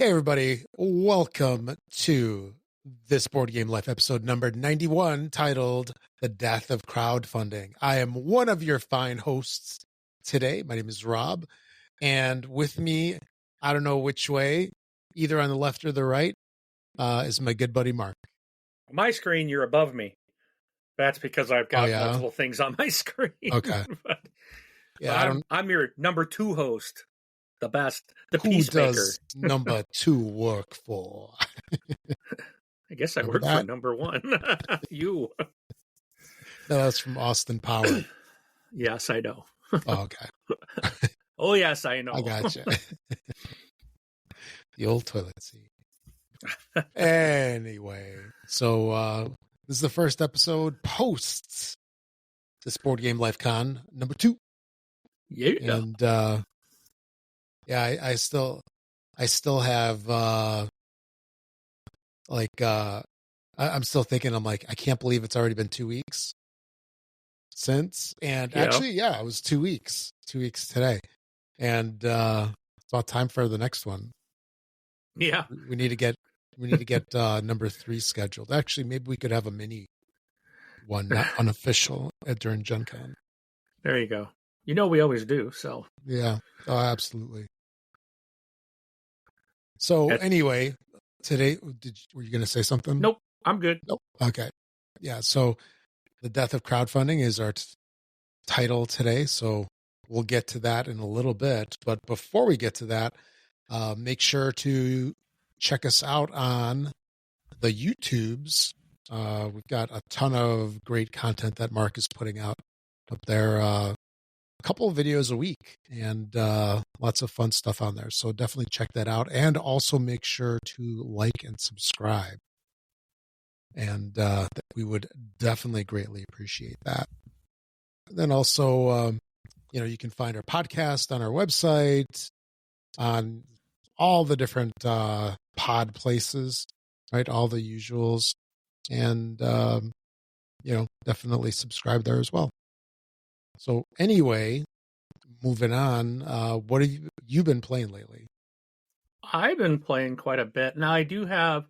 Hey, everybody. Welcome to this Board Game Life episode number 91, titled The Death of Crowdfunding. I am one of your fine hosts today. My name is Rob. And with me, I don't know which way, either on the left or the right, is my good buddy Mark. On my screen, you're above me. That's because I've got multiple things on my screen. Okay. I'm your number two host. The best. The Who peacemaker. does number two work for? I guess I work for number one. You. No, that's from Austin Power. Yes, I know. Oh, okay. Oh, yes, I know. I gotcha. The old toilet seat. Anyway, so this is the first episode post this Board Game Life Con number 2. Yeah. And I still have I'm still thinking, I'm like, I can't believe it's already been 2 weeks since. And actually, it was 2 weeks. 2 weeks today. And it's about time for the next one. Yeah. We need to get number 3 scheduled. Actually, maybe we could have a mini one, not unofficial, during Gen Con. There you go. You know we always do, so. Yeah. Oh, absolutely. So anyway, today, were you going to say something? Nope, I'm good. Nope. Okay. Yeah, so The Death of Crowdfunding is our title today, so we'll get to that in a little bit. But before we get to that, make sure to check us out on the YouTubes. We've got a ton of great content that Mark is putting out up there. A couple of videos a week and lots of fun stuff on there. So definitely check that out. And also make sure to like and subscribe. And we would definitely greatly appreciate that. And then also, you can find our podcast on our website, on all the different pod places, right? All the usuals. And, definitely subscribe there as well. So anyway, moving on, what have you been playing lately? I've been playing quite a bit. Now, I do have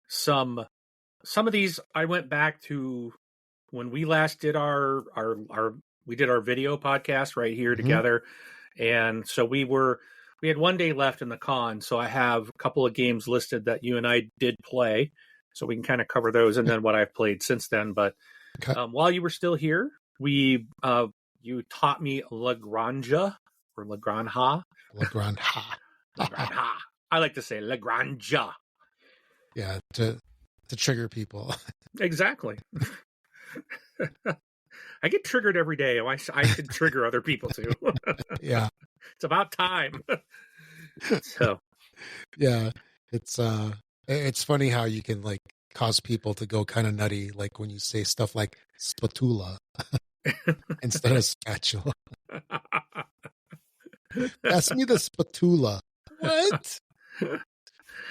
some of these. I went back to when we last did our video podcast right here together. And so we had 1 day left in the con. So I have a couple of games listed that you and I did play. So we can kind of cover those and then what I've played since then. But while you were still here, you taught me Granja or Granja. Granja. I like to say Granja. Yeah, to trigger people. Exactly. I get triggered every day. I should trigger other people too. Yeah. It's about time. So. Yeah, it's funny how you can cause people to go kind of nutty, like when you say stuff like spatula instead of spatula. Pass me the spatula. What?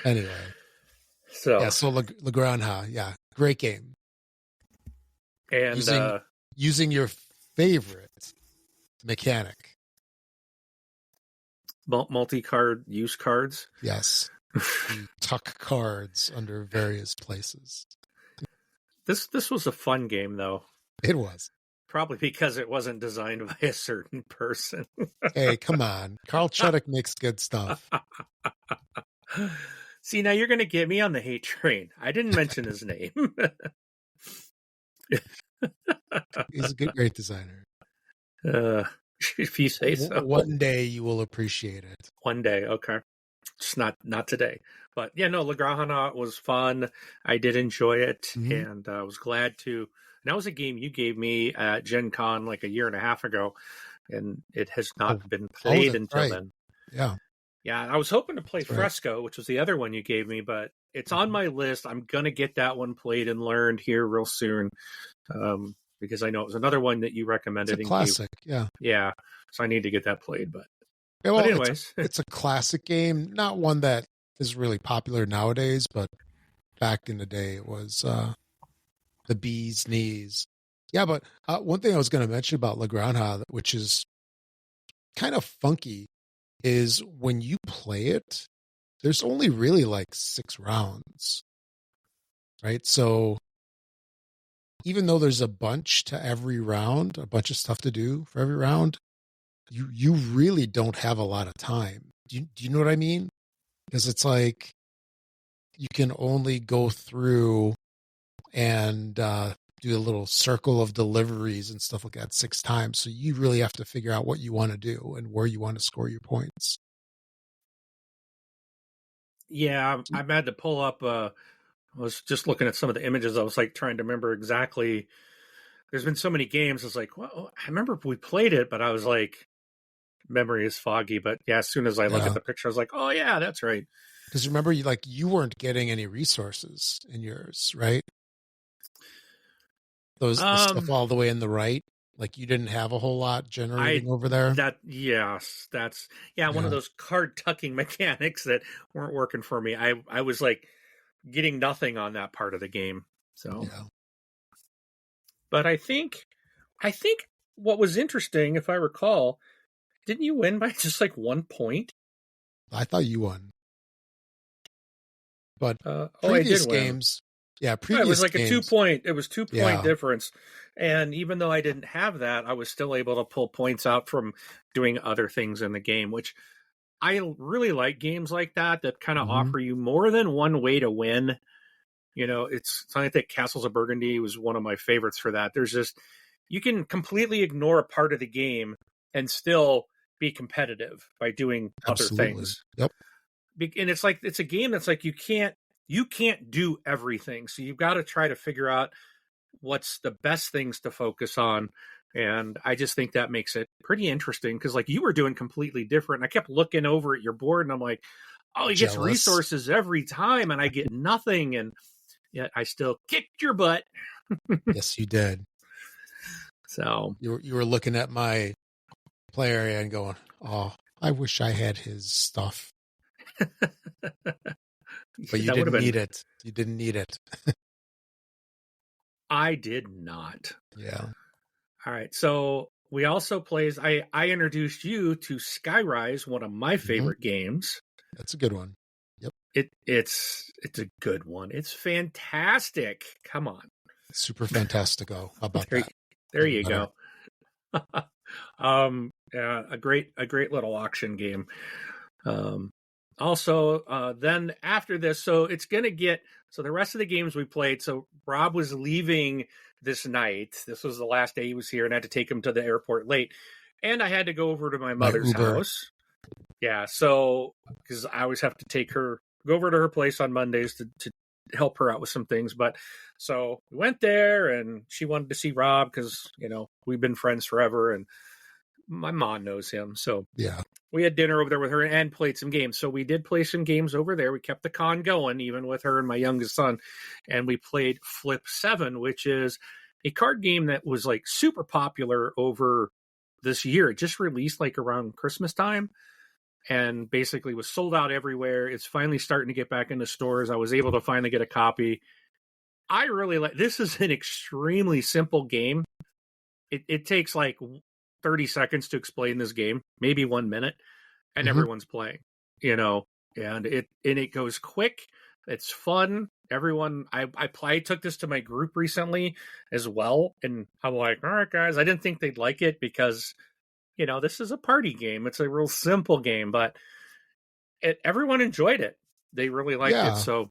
Anyway. So La Granja, great game. And using your favorite mechanic. Multi-card use cards. Yes. You tuck cards under various places. This was a fun game, though. It was. Probably because it wasn't designed by a certain person. Hey, come on. Carl Chudik makes good stuff. See, now you're going to get me on the hate train. I didn't mention his name. He's a great designer. If you say so. One day you will appreciate it. One day, okay. Just not today. But yeah, no, La Granja was fun. I did enjoy it, and I was glad to. And that was a game you gave me at Gen Con like a year and a half ago, and it has not been played until then. Yeah. Yeah, I was hoping to play Fresco, which was the other one you gave me, but it's on my list. I'm going to get that one played and learned here real soon. Because I know it was another one that you recommended. It's a classic, yeah. Yeah, so I need to get that played. But anyways. It's a classic game, not one that is really popular nowadays, but back in the day it was the bee's knees. Yeah, but one thing I was going to mention about La Granja, which is kind of funky, is when you play it, there's only really like 6 rounds, right? So even though there's a bunch to every round, a bunch of stuff to do for every round, you really don't have a lot of time. Do you know what I mean? Because it's like you can only go through and do a little circle of deliveries and stuff like that 6 times. So you really have to figure out what you want to do and where you want to score your points. Yeah, I've had to pull up. I was just looking at some of the images. I was like trying to remember exactly. There's been so many games. I was like, well, I remember we played it, but I was like, memory is foggy. But yeah, as soon as I look at the picture, I was like, oh yeah, that's right. Because remember, you weren't getting any resources in yours, right? The stuff all the way in the right, like you didn't have a whole lot generating over there. That's one of those card tucking mechanics that weren't working for me. I was like getting nothing on that part of the game. So, but I think what was interesting, if I recall, didn't you win by just like 1 point? I thought you won. But previous games, it was like a 2 point. It was 2 point difference, and even though I didn't have that, I was still able to pull points out from doing other things in the game, which I really like games like that kind of offer you more than one way to win. You know, it's I think Castles of Burgundy was one of my favorites for that. There's just you can completely ignore a part of the game and still be competitive by doing other things. Yep. And it's like it's a game that's like you can't do everything, so you've got to try to figure out what's the best things to focus on. And I just think that makes it pretty interesting because like you were doing completely different. I kept looking over at your board and I'm like, oh, he gets resources every time and I get nothing, and yet I still kicked your butt. Yes, you did. So you were looking at my play area and going, oh, I wish I had his stuff. But you didn't need it. You didn't need it. I did not. Yeah. All right. So we also plays. I introduced you to Skyrise, one of my favorite games. That's a good one. Yep. It's a good one. It's fantastic. Come on. Super fantastico. How about that? There you go. Yeah, a great little auction game. Also, then after this, so it's going to get, so the rest of the games we played, so Rob was leaving this night. This was the last day he was here, and I had to take him to the airport late. And I had to go over to my mother's house. Yeah, so, because I always have to go over to her place on Mondays to help her out with some things. But, so we went there, and she wanted to see Rob because, you know, we've been friends forever, and my mom knows him. So, yeah. We had dinner over there with her and played some games. So we did play some games over there. We kept the con going, even with her and my youngest son. And we played Flip 7, which is a card game that was like super popular over this year. It just released like around Christmas time and basically was sold out everywhere. It's finally starting to get back into stores. I was able to finally get a copy. I really like this. Is an extremely simple game. It takes like 30 seconds to explain this game, maybe 1 minute, and everyone's playing, you know, and it goes quick. It's fun. Everyone, I took this to my group recently as well. And I'm like, all right, guys, I didn't think they'd like it because, you know, this is a party game. It's a real simple game, but everyone enjoyed it. They really liked it. So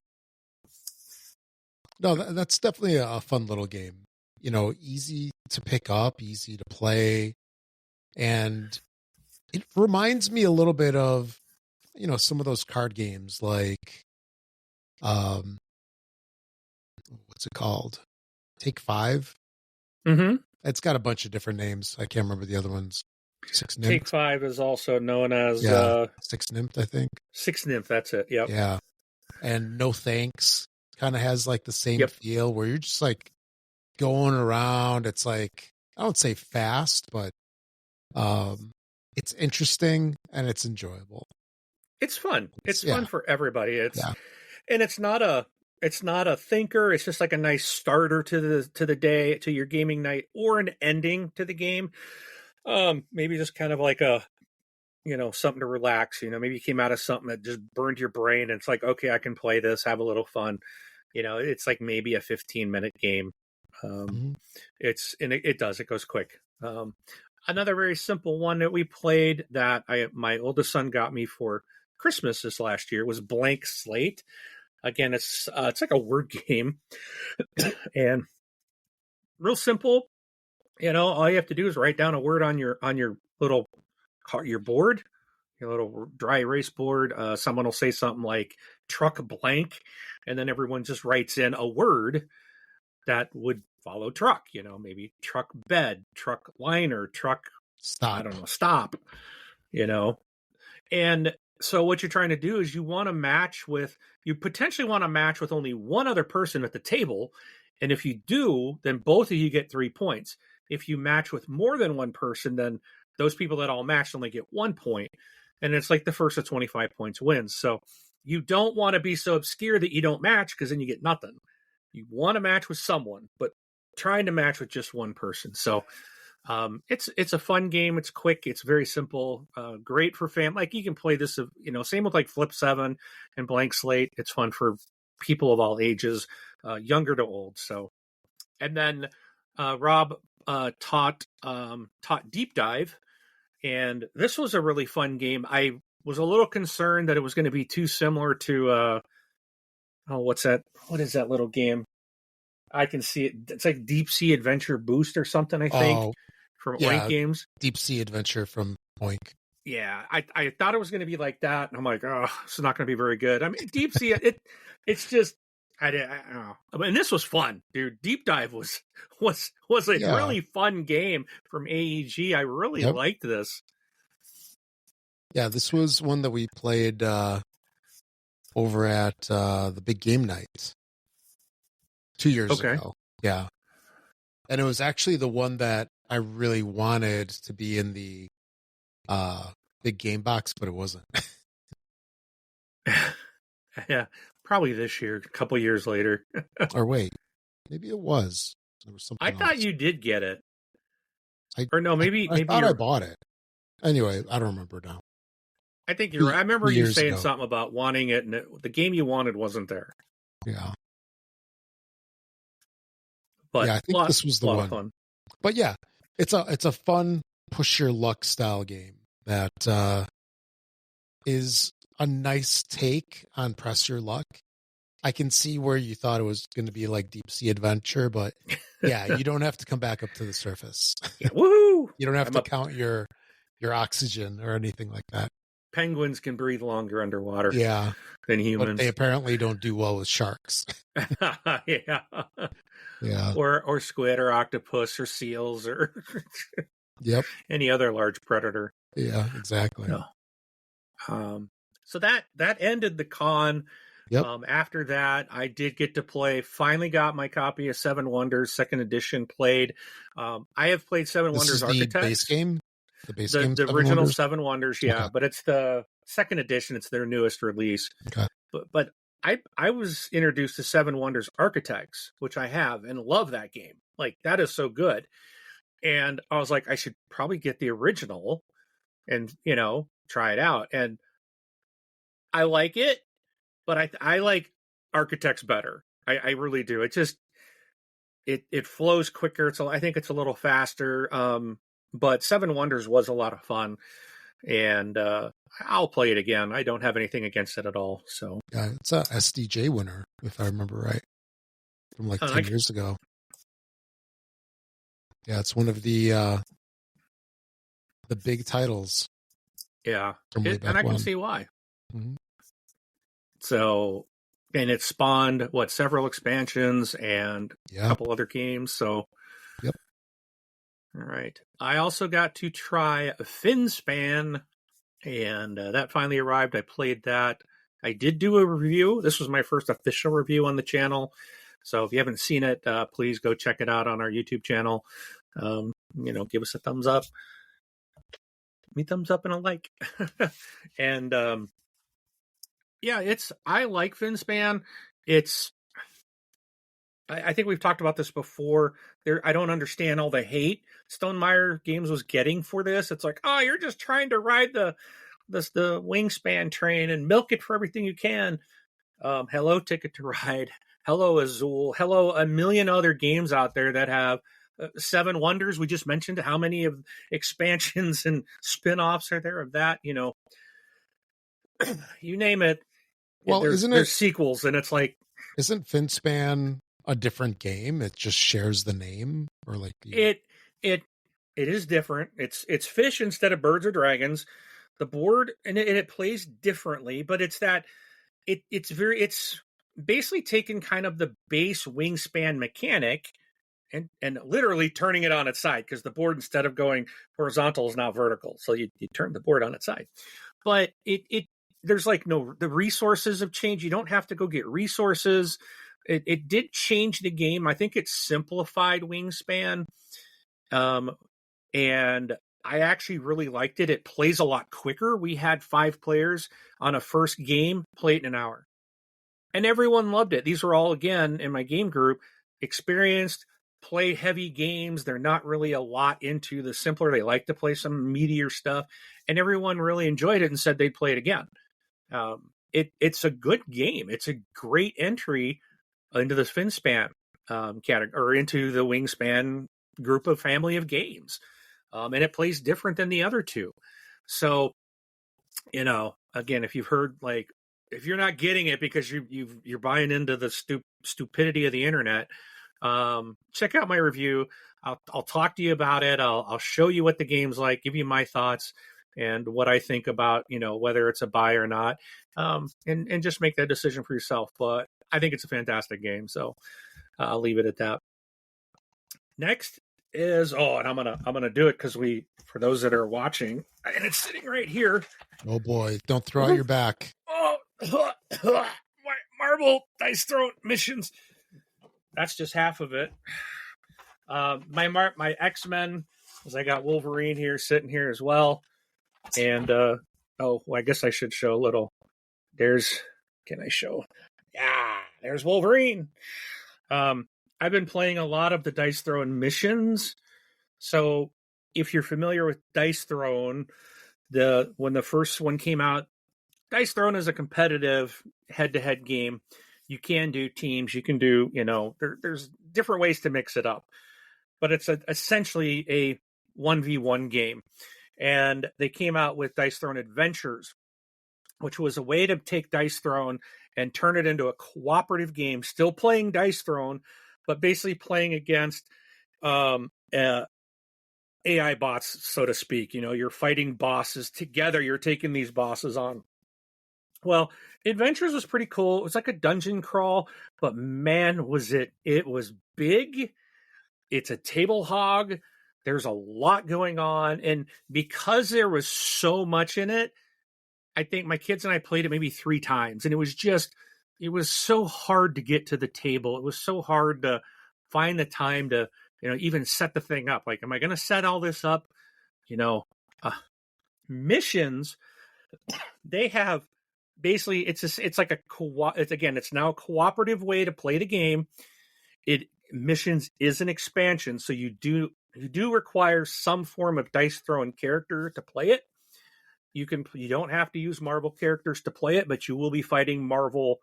no, that's definitely a fun little game, you know, easy to pick up, easy to play. And it reminds me a little bit of, you know, some of those card games like, what's it called? Take 5. Mm-hmm. It's got a bunch of different names. I can't remember the other ones. Six Nymph. Take 5 is also known as Six Nymph, I think. Six Nymph, that's it. Yep. Yeah. And No Thanks kind of has like the same feel where you're just like going around. It's like, I don't say fast, but it's interesting and it's enjoyable. It's fun. It's fun for everybody. And it's not a thinker. It's just like a nice starter to the day, to your gaming night, or an ending to the game. Maybe just kind of like a something to relax. Maybe you came out of something that just burned your brain, and it's like, okay, I can play this, have a little fun. It's like maybe a 15-minute game. It goes quick. Another very simple one that we played that my oldest son got me for Christmas this last year was Blank Slate. Again, it's like a word game, and real simple. All you have to do is write down a word on your little your board, your little dry erase board. Someone will say something like truck blank, and then everyone just writes in a word that would follow truck. Maybe truck bed, truck liner, truck stop. I don't know, stop. And so what you're trying to do is you potentially want to match with only one other person at the table. And if you do, then both of you get 3 points. If you match with more than one person, then those people that all matched only get 1 point. And it's like the first of 25 points wins. So you don't want to be so obscure that you don't match, because then you get nothing. You want to match with someone, but trying to match with just one person. So it's a fun game. It's quick. It's very simple. Great for fam. Like, you can play this, same with like Flip 7 and Blank Slate. It's fun for people of all ages, younger to old. So, and then Rob taught Deep Dive, and this was a really fun game. I was a little concerned that it was going to be too similar to what's that? What is that little game? I can see it. It's like Deep Sea Adventure Boost or something, I think, from Oink Games. Deep Sea Adventure from Oink. Yeah, I thought it was going to be like that, and I'm like, oh, it's not going to be very good. I mean, Deep Sea, it's just, I don't know. I mean, this was fun, dude. Deep Dive was a really fun game from AEG. I really liked this. Yeah, this was one that we played over at the Big Game Night 2 years ago. Yeah. And it was actually the one that I really wanted to be in the Big Game Box, but it wasn't. Yeah, probably this year, a couple years later. Or wait, maybe it was. There was something I thought else. you did get it. I thought I bought it. Anyway, I don't remember now. I think you're right. I remember you saying something about wanting it, and the game you wanted wasn't there. Yeah. But yeah, I think this was the one. Fun. But yeah, it's a fun push your luck style game that is a nice take on press your luck. I can see where you thought it was going to be like Deep Sea Adventure, but yeah, you don't have to come back up to the surface. Yeah, woohoo! You don't have to count your oxygen or anything like that. Penguins can breathe longer underwater than humans. But they apparently don't do well with sharks. Yeah. Yeah. Or squid or octopus or seals or any other large predator. Yeah, exactly. No. So that ended the con. Yep. After that, I did get to finally got my copy of Seven Wonders, second edition played. I have played Seven Wonders Architects. The base game? The original Seven Wonders, yeah. But it's the second edition. It's their newest release. Okay. But I was introduced to Seven Wonders Architects, which I have, and love that game. Like, that is so good. And I was like, I should probably get the original and, try it out. And I like it, but I like Architects better. I really do. It just, it flows quicker. I think it's a little faster. But Seven Wonders was a lot of fun. And I'll play it again. I don't have anything against it at all. So yeah, it's a SDJ winner, if I remember right, from like 10 years ago. Yeah, it's one of the big titles. Yeah, and I can see why. Mm-hmm. So, and it spawned several expansions and a couple other games. So, yep. All right. I also got to try Finspan, and that finally arrived. I played that. I did do a review. This was my first official review on the channel. So if you haven't seen it, please go check it out on our YouTube channel. Give us a thumbs up. Give me a thumbs up and a like. And I like Finspan. It's I think we've talked about this before. I don't understand all the hate Stonemaier Games was getting for this. It's like, oh, you're just trying to ride the Wingspan train and milk it for everything you can. Hello, Ticket to Ride. Hello, Azul. Hello, a million other games out there that have Seven Wonders. We just mentioned how many of expansions and spin-offs are there of that. You know, you name it. Well, there's sequels, and it's like, isn't Finspan a different game? It just shares the name, or like it is different. It's fish instead of birds or dragons. The board and it plays differently, but it's that it's basically taken kind of the base Wingspan mechanic and literally turning it on its side, because the board, instead of going horizontal, is now vertical. So you turn the board on its side. But it there's like the resources have changed. You don't have to go get resources. It did change the game. I think it simplified Wingspan. And I actually really liked it. It plays a lot quicker. We had 5 players on a first game, play it in an hour. And everyone loved it. These were all, again, in my game group, experienced, play heavy games. They're not really a lot into the simpler. They like to play some meatier stuff. And everyone really enjoyed it and said they'd play it again. It's a good game. It's a great entry into the Finspan category, or into the Wingspan group of family of games. And it plays different than the other two. So, again, if you've heard, like, if you're not getting it because you're buying into the stupidity of the internet, check out my review. I'll talk to you about it. I'll show you what the game's like, give you my thoughts and what I think about, whether it's a buy or not, and just make that decision for yourself. But I think it's a fantastic game, so I'll leave it at that. Next is and I'm gonna do it because for those that are watching, and it's sitting right here. Oh boy, don't throw out your back. My marble dice throne missions. That's just half of it. My X-Men, as I got Wolverine here sitting here as well, and I guess I should show a little. Can I show? Yeah, there's Wolverine. I've been playing a lot of the Dice Throne missions. So if you're familiar with Dice Throne, when the first one came out, Dice Throne is a competitive head-to-head game. You can do teams. You can do, there's different ways to mix it up. But it's essentially a 1v1 game. And they came out with Dice Throne Adventures, which was a way to take Dice Throne and turn it into a cooperative game, still playing Dice Throne, but basically playing against AI bots, so to speak. You're fighting bosses together. You're taking these bosses on. Well, Adventures was pretty cool. It was like a dungeon crawl, but man, it was big. It's a table hog. There's a lot going on. And because there was so much in it, I think my kids and I played it maybe 3 times. And it was so hard to get to the table. It was so hard to find the time to, even set the thing up. Like, am I going to set all this up? Missions, they have basically, it's like it's now a cooperative way to play the game. Missions is an expansion. So you do require some form of Dice Throne character to play it. You don't have to use Marvel characters to play it, but you will be fighting Marvel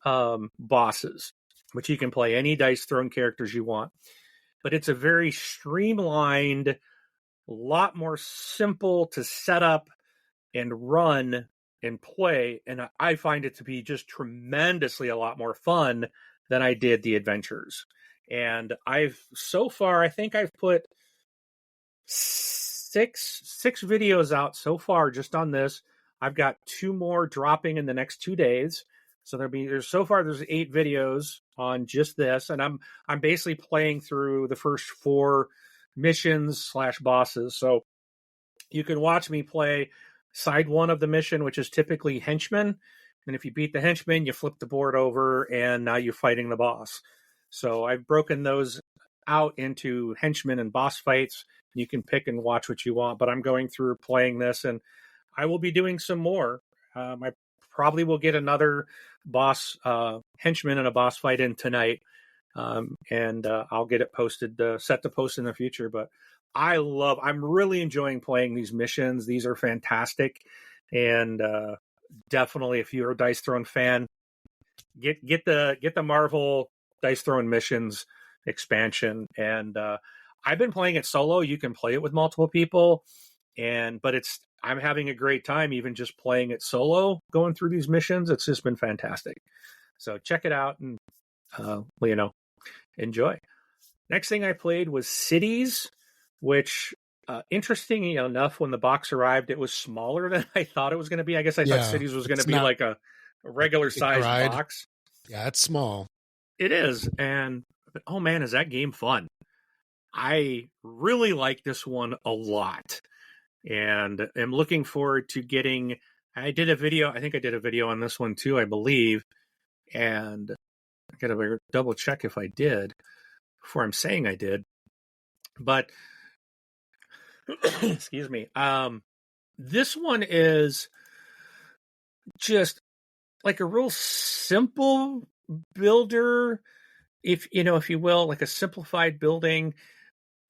bosses, but you can play any Dice Throne characters you want. But it's a very streamlined, a lot more simple to set up and run and play. And I find it to be just tremendously a lot more fun than I did the Adventures. And I think I've put six videos out so far just on this. I've got 2 more dropping in the next 2 days. So there's 8 videos on just this, and I'm basically playing through the first 4 missions / bosses. So you can watch me play side 1 of the mission, which is typically henchmen. And if you beat the henchman, you flip the board over, and now you're fighting the boss. So I've broken those out into henchmen and boss fights. You can pick and watch what you want, but I'm going through playing this, and I will be doing some more. I probably will get another boss henchman and a boss fight in tonight. and I'll get it posted, set to post in the future. But I'm really enjoying playing these missions. These are fantastic, and definitely, if you're a Dice Throne fan, get the Marvel Dice Throne missions expansion. And I've been playing it solo. You can play it with multiple people, but I'm having a great time even just playing it solo, going through these missions. It's just been fantastic. So check it out and enjoy. Next thing I played was Cities, which interestingly enough, when the box arrived, it was smaller than I thought it was going to be. I guess I thought Cities was going to be like a regular size box. Yeah, it's small. It is. But oh man, is that game fun. I really like this one a lot, and am looking forward to getting. I think I did a video on this one too, I believe, and I gotta double check if I did before I'm saying I did. But excuse me. This one is just like a real simple builder, if you will, like a simplified building.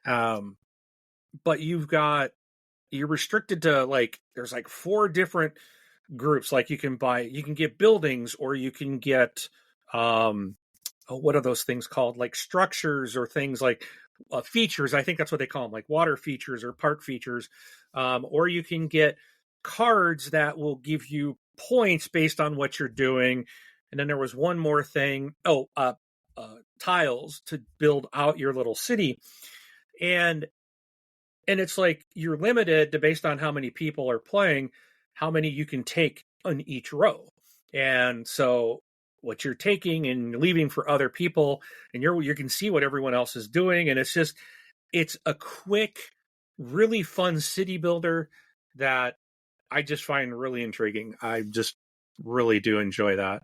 But you're restricted to there's 4 different groups. Like you can get buildings, or you can get what are those things called? Like structures or things like features. I think that's what they call them, like water features or park features. Or you can get cards that will give you points based on what you're doing. And then there was one more thing. Tiles to build out your little city. And it's like you're limited to, based on how many people are playing, how many you can take on each row. And so what you're taking and leaving for other people, and you can see what everyone else is doing. And it's a quick, really fun city builder that I just find really intriguing. I just really do enjoy that.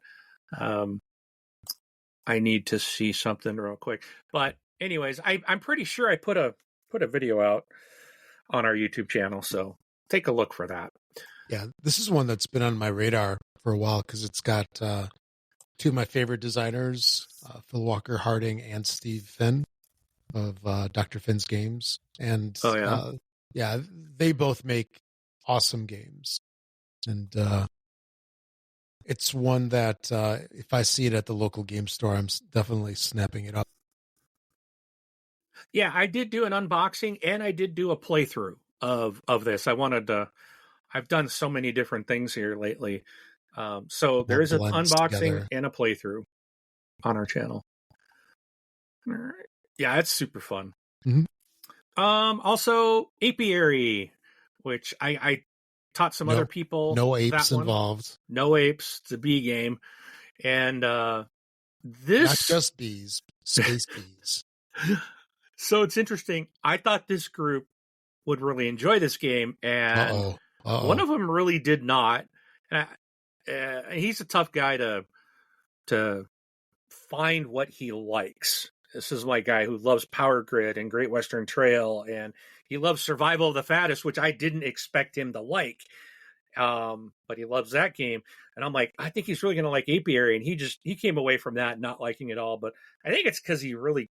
I need to see something real quick. But anyways, I'm pretty sure I put a video out on our YouTube channel, so take a look for that. Yeah, this is one that's been on my radar for a while because it's got 2 of my favorite designers, Phil Walker Harding and Steve Finn of Dr. Finn's Games. And they both make awesome games. And it's one that if I see it at the local game store, I'm definitely snapping it up. Yeah, I did do an unboxing, and I did do a playthrough of this. I've done so many different things here lately. So there is an unboxing together, and a playthrough on our channel. All right. Yeah, it's super fun. Mm-hmm. Also Apiary, which I taught some other people. No apes involved. No apes. It's a bee game. And this... Not just bees, space bees. So it's interesting. I thought this group would really enjoy this game, and one of them really did not. He's a tough guy to find what he likes. This is my guy who loves Power Grid and Great Western Trail, and he loves Survival of the Fattest, which I didn't expect him to like. But he loves that game. And I'm like, I think he's really going to like Apiary. And he came away from that not liking it all. But I think it's because he really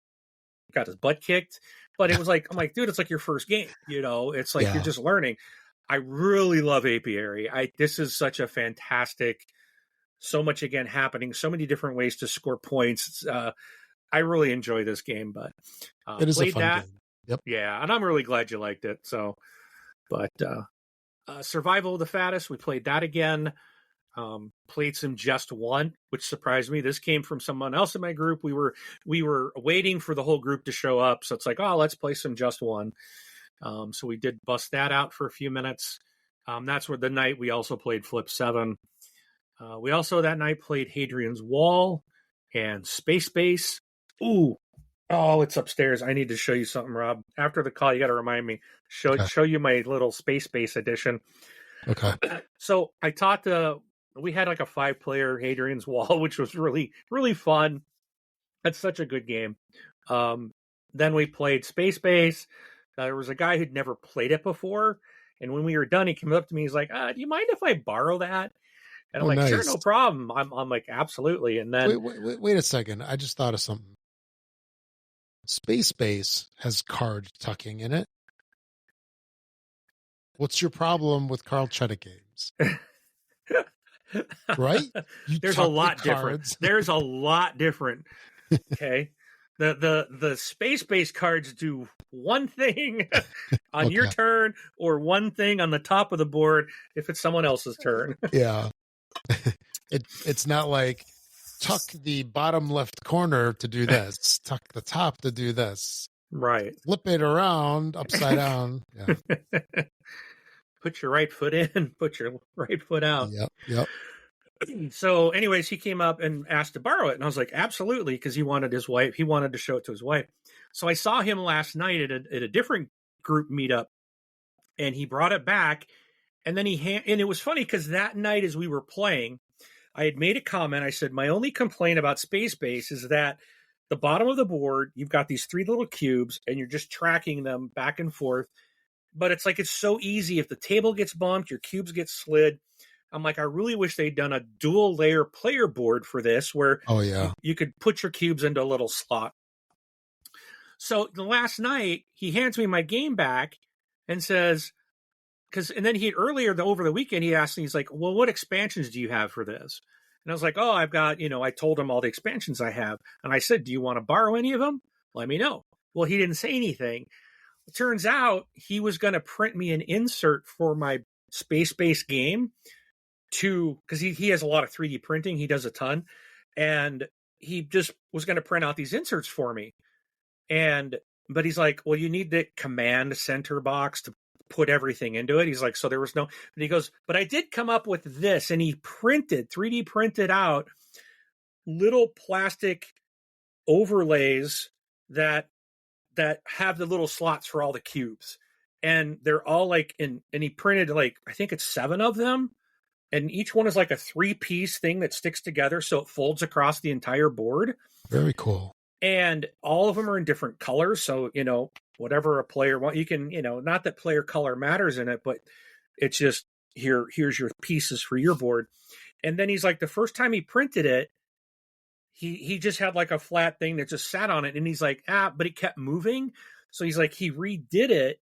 got his butt kicked. But it was like, I'm like, dude, it's like your first game. It's like you're just learning. I really love Apiary. This is such a fantastic, so much again happening, so many different ways to score points. I really enjoy this game, but it is a fun game. Yep. Yeah, and I'm really glad you liked it. So, but Survival of the Fattest, we played that again. Played some Just One, which surprised me. This came from someone else in my group. We were waiting for the whole group to show up, so it's like, oh, let's play some Just One. So we did bust that out for a few minutes. That's where the night we also played Flip 7. We also that night played Hadrian's Wall and Space Base. Ooh, it's upstairs. I need to show you something, Rob. After the call, you got to remind me. Show you my little Space Base edition. Okay. So I taught we had like a 5-player Hadrian's Wall, which was really, really fun. That's such a good game. Then we played Space Base. There was a guy who'd never played it before. And when we were done, he came up to me. He's like, do you mind if I borrow that? And I'm like, nice. Sure, no problem. I'm like, absolutely. And then... Wait a second. I just thought of something. Space Base has card tucking in it. What's your problem with Carl Chuddick games? Right? You There's a tuck the lot different. cards. There's a lot different. Okay. The space-based cards do one thing on your turn or one thing on the top of the board if it's someone else's turn. Yeah. It's not like tuck the bottom left corner to do this, tuck the top to do this. Right. Flip it around upside down. Yeah. Put your right foot in, put your right foot out. Yep. So anyways, he came up and asked to borrow it. And I was like, absolutely. Because he wanted to show it to his wife. So I saw him last night at a different group meetup and he brought it back. And then and it was funny because that night as we were playing, I had made a comment. I said, my only complaint about Space Base is that the bottom of the board, you've got these 3 little cubes and you're just tracking them back and forth. But it's like, it's so easy. If the table gets bumped, your cubes get slid. I'm like, I really wish they'd done a dual layer player board for this where you could put your cubes into a little slot. So the last night he hands me my game back and says, and then over the weekend, he asked me, he's like, well, what expansions do you have for this? And I was like, oh, I've got, I told him all the expansions I have. And I said, do you want to borrow any of them? Let me know. Well, he didn't say anything. It turns out he was going to print me an insert for my space-based game because he has a lot of 3D printing. He does a ton. And he just was going to print out these inserts for me. But he's like, well, you need the command center box to put everything into it. He's like, so there was no, and he goes, but I did come up with this. And he 3D printed out little plastic overlays that have the little slots for all the cubes. And they're all like and he printed like, I think it's 7 of them. And each one is like a 3-piece thing that sticks together. So it folds across the entire board. Very cool. And all of them are in different colors. So, whatever a player wants, you can, not that player color matters in it, but it's just here's your pieces for your board. And then he's like, the first time he printed it, he just had like a flat thing that just sat on it. And he's like, but it kept moving. So he's like, he redid it.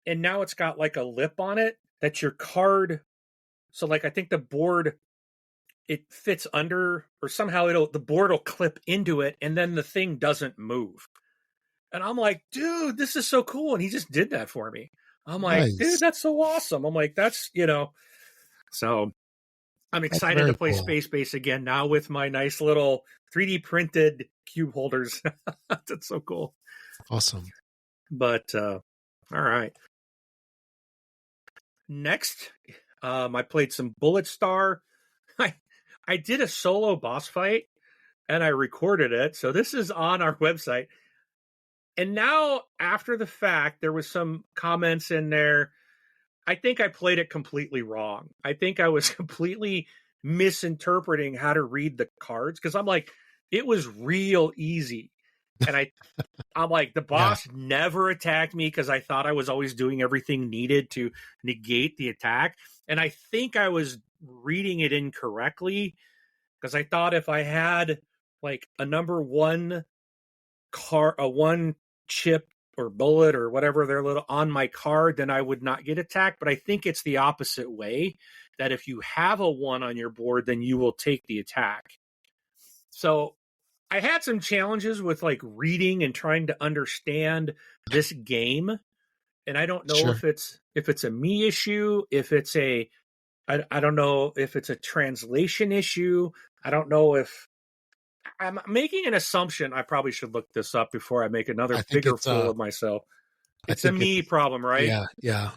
And now it's got like a lip on it that your card. So like, I think the board, it fits under or somehow the board will clip into it. And then the thing doesn't move. And I'm like, dude, this is so cool. And he just did that for me. I'm like, dude, that's so awesome. I'm like, that's, so I'm excited to play Space Base again now with my nice little 3D printed cube holders. That's so cool. Awesome. But, all right. Next, I played some Bullet Star. I did a solo boss fight and I recorded it. So this is on our website. And now after the fact, there was some comments in there. I think I played it completely wrong. I think I was completely misinterpreting how to read the cards because I'm like, it was real easy. And I'm like, the boss never attacked me because I thought I was always doing everything needed to negate the attack. And I think I was reading it incorrectly because I thought if I had like a number 1 a 1 chip or bullet or whatever they're little on my card, then I would not get attacked. But I think it's the opposite way, that if you have a 1 on your board, then you will take the attack. So I had some challenges with like reading and trying to understand this game. And I don't know if it's a me issue, if it's I don't know if it's a translation issue. I don't know if I'm making an assumption. I probably should look this up before I make another bigger fool of myself. It's a me problem, right? Yeah.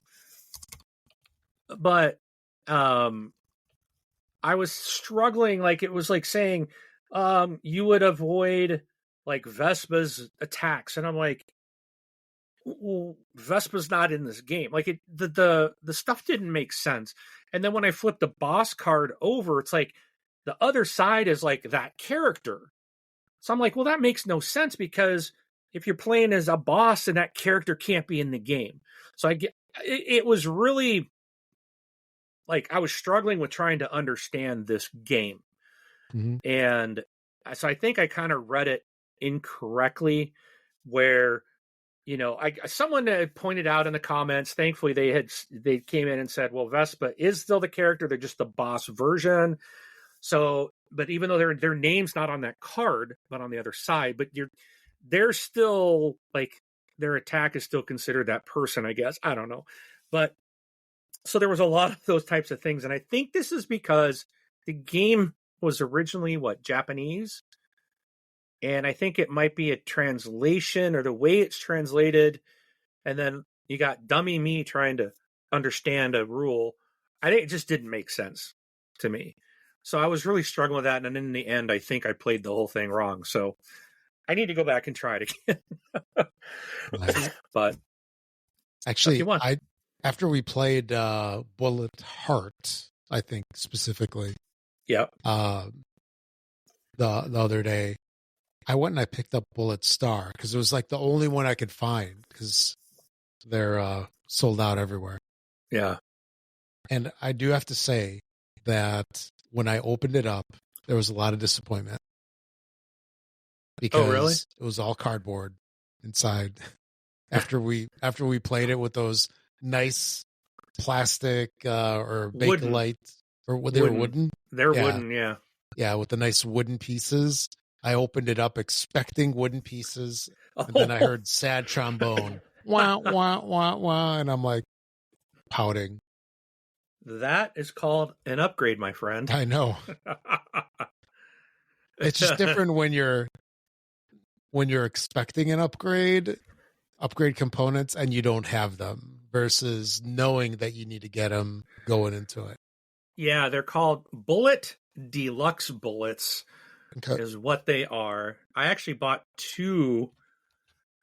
But I was struggling. Like it was like saying you would avoid like Vespa's attacks, and I'm like, well, Vespa's not in this game. Like the stuff didn't make sense. And then when I flipped the boss card over, it's like the other side is like that character. So I'm like, well, that makes no sense because if you're playing as a boss, then that character can't be in the game. So it was really like I was struggling with trying to understand this game. Mm-hmm. And so I think I kind of read it incorrectly. where, someone had pointed out in the comments, thankfully they came in and said, well, Vespa is still the character. They're just the boss version. So, but even though their name's not on that card, but on the other side, but they're still like, their attack is still considered that person, I guess. I don't know. But so there was a lot of those types of things. And I think this is because the game was originally Japanese. And I think it might be a translation or the way it's translated. And then you got dummy me trying to understand a rule. I think it just didn't make sense to me. So I was really struggling with that. And in the end, I think I played the whole thing wrong. So I need to go back and try it again. But actually, after we played Bullet Heart, I think specifically, yep. The other day, I went and I picked up Bullet Star because it was like the only one I could find because they're sold out everywhere. Yeah. And I do have to say that when I opened it up, there was a lot of disappointment. Because really? It was all cardboard inside. After we played it with those nice plastic or Bakelite, or they were wooden. They're wooden, yeah. Yeah, with the nice wooden pieces. I opened it up expecting wooden pieces, and then I heard sad trombone, wah wah wah wah, and I'm like pouting. That is called an upgrade, my friend. I know. It's just different when you're expecting an upgrade components and you don't have them versus knowing that you need to get them going into it. Yeah, they're called Bullet Deluxe Bullets. Okay. Is what they are. I actually bought two.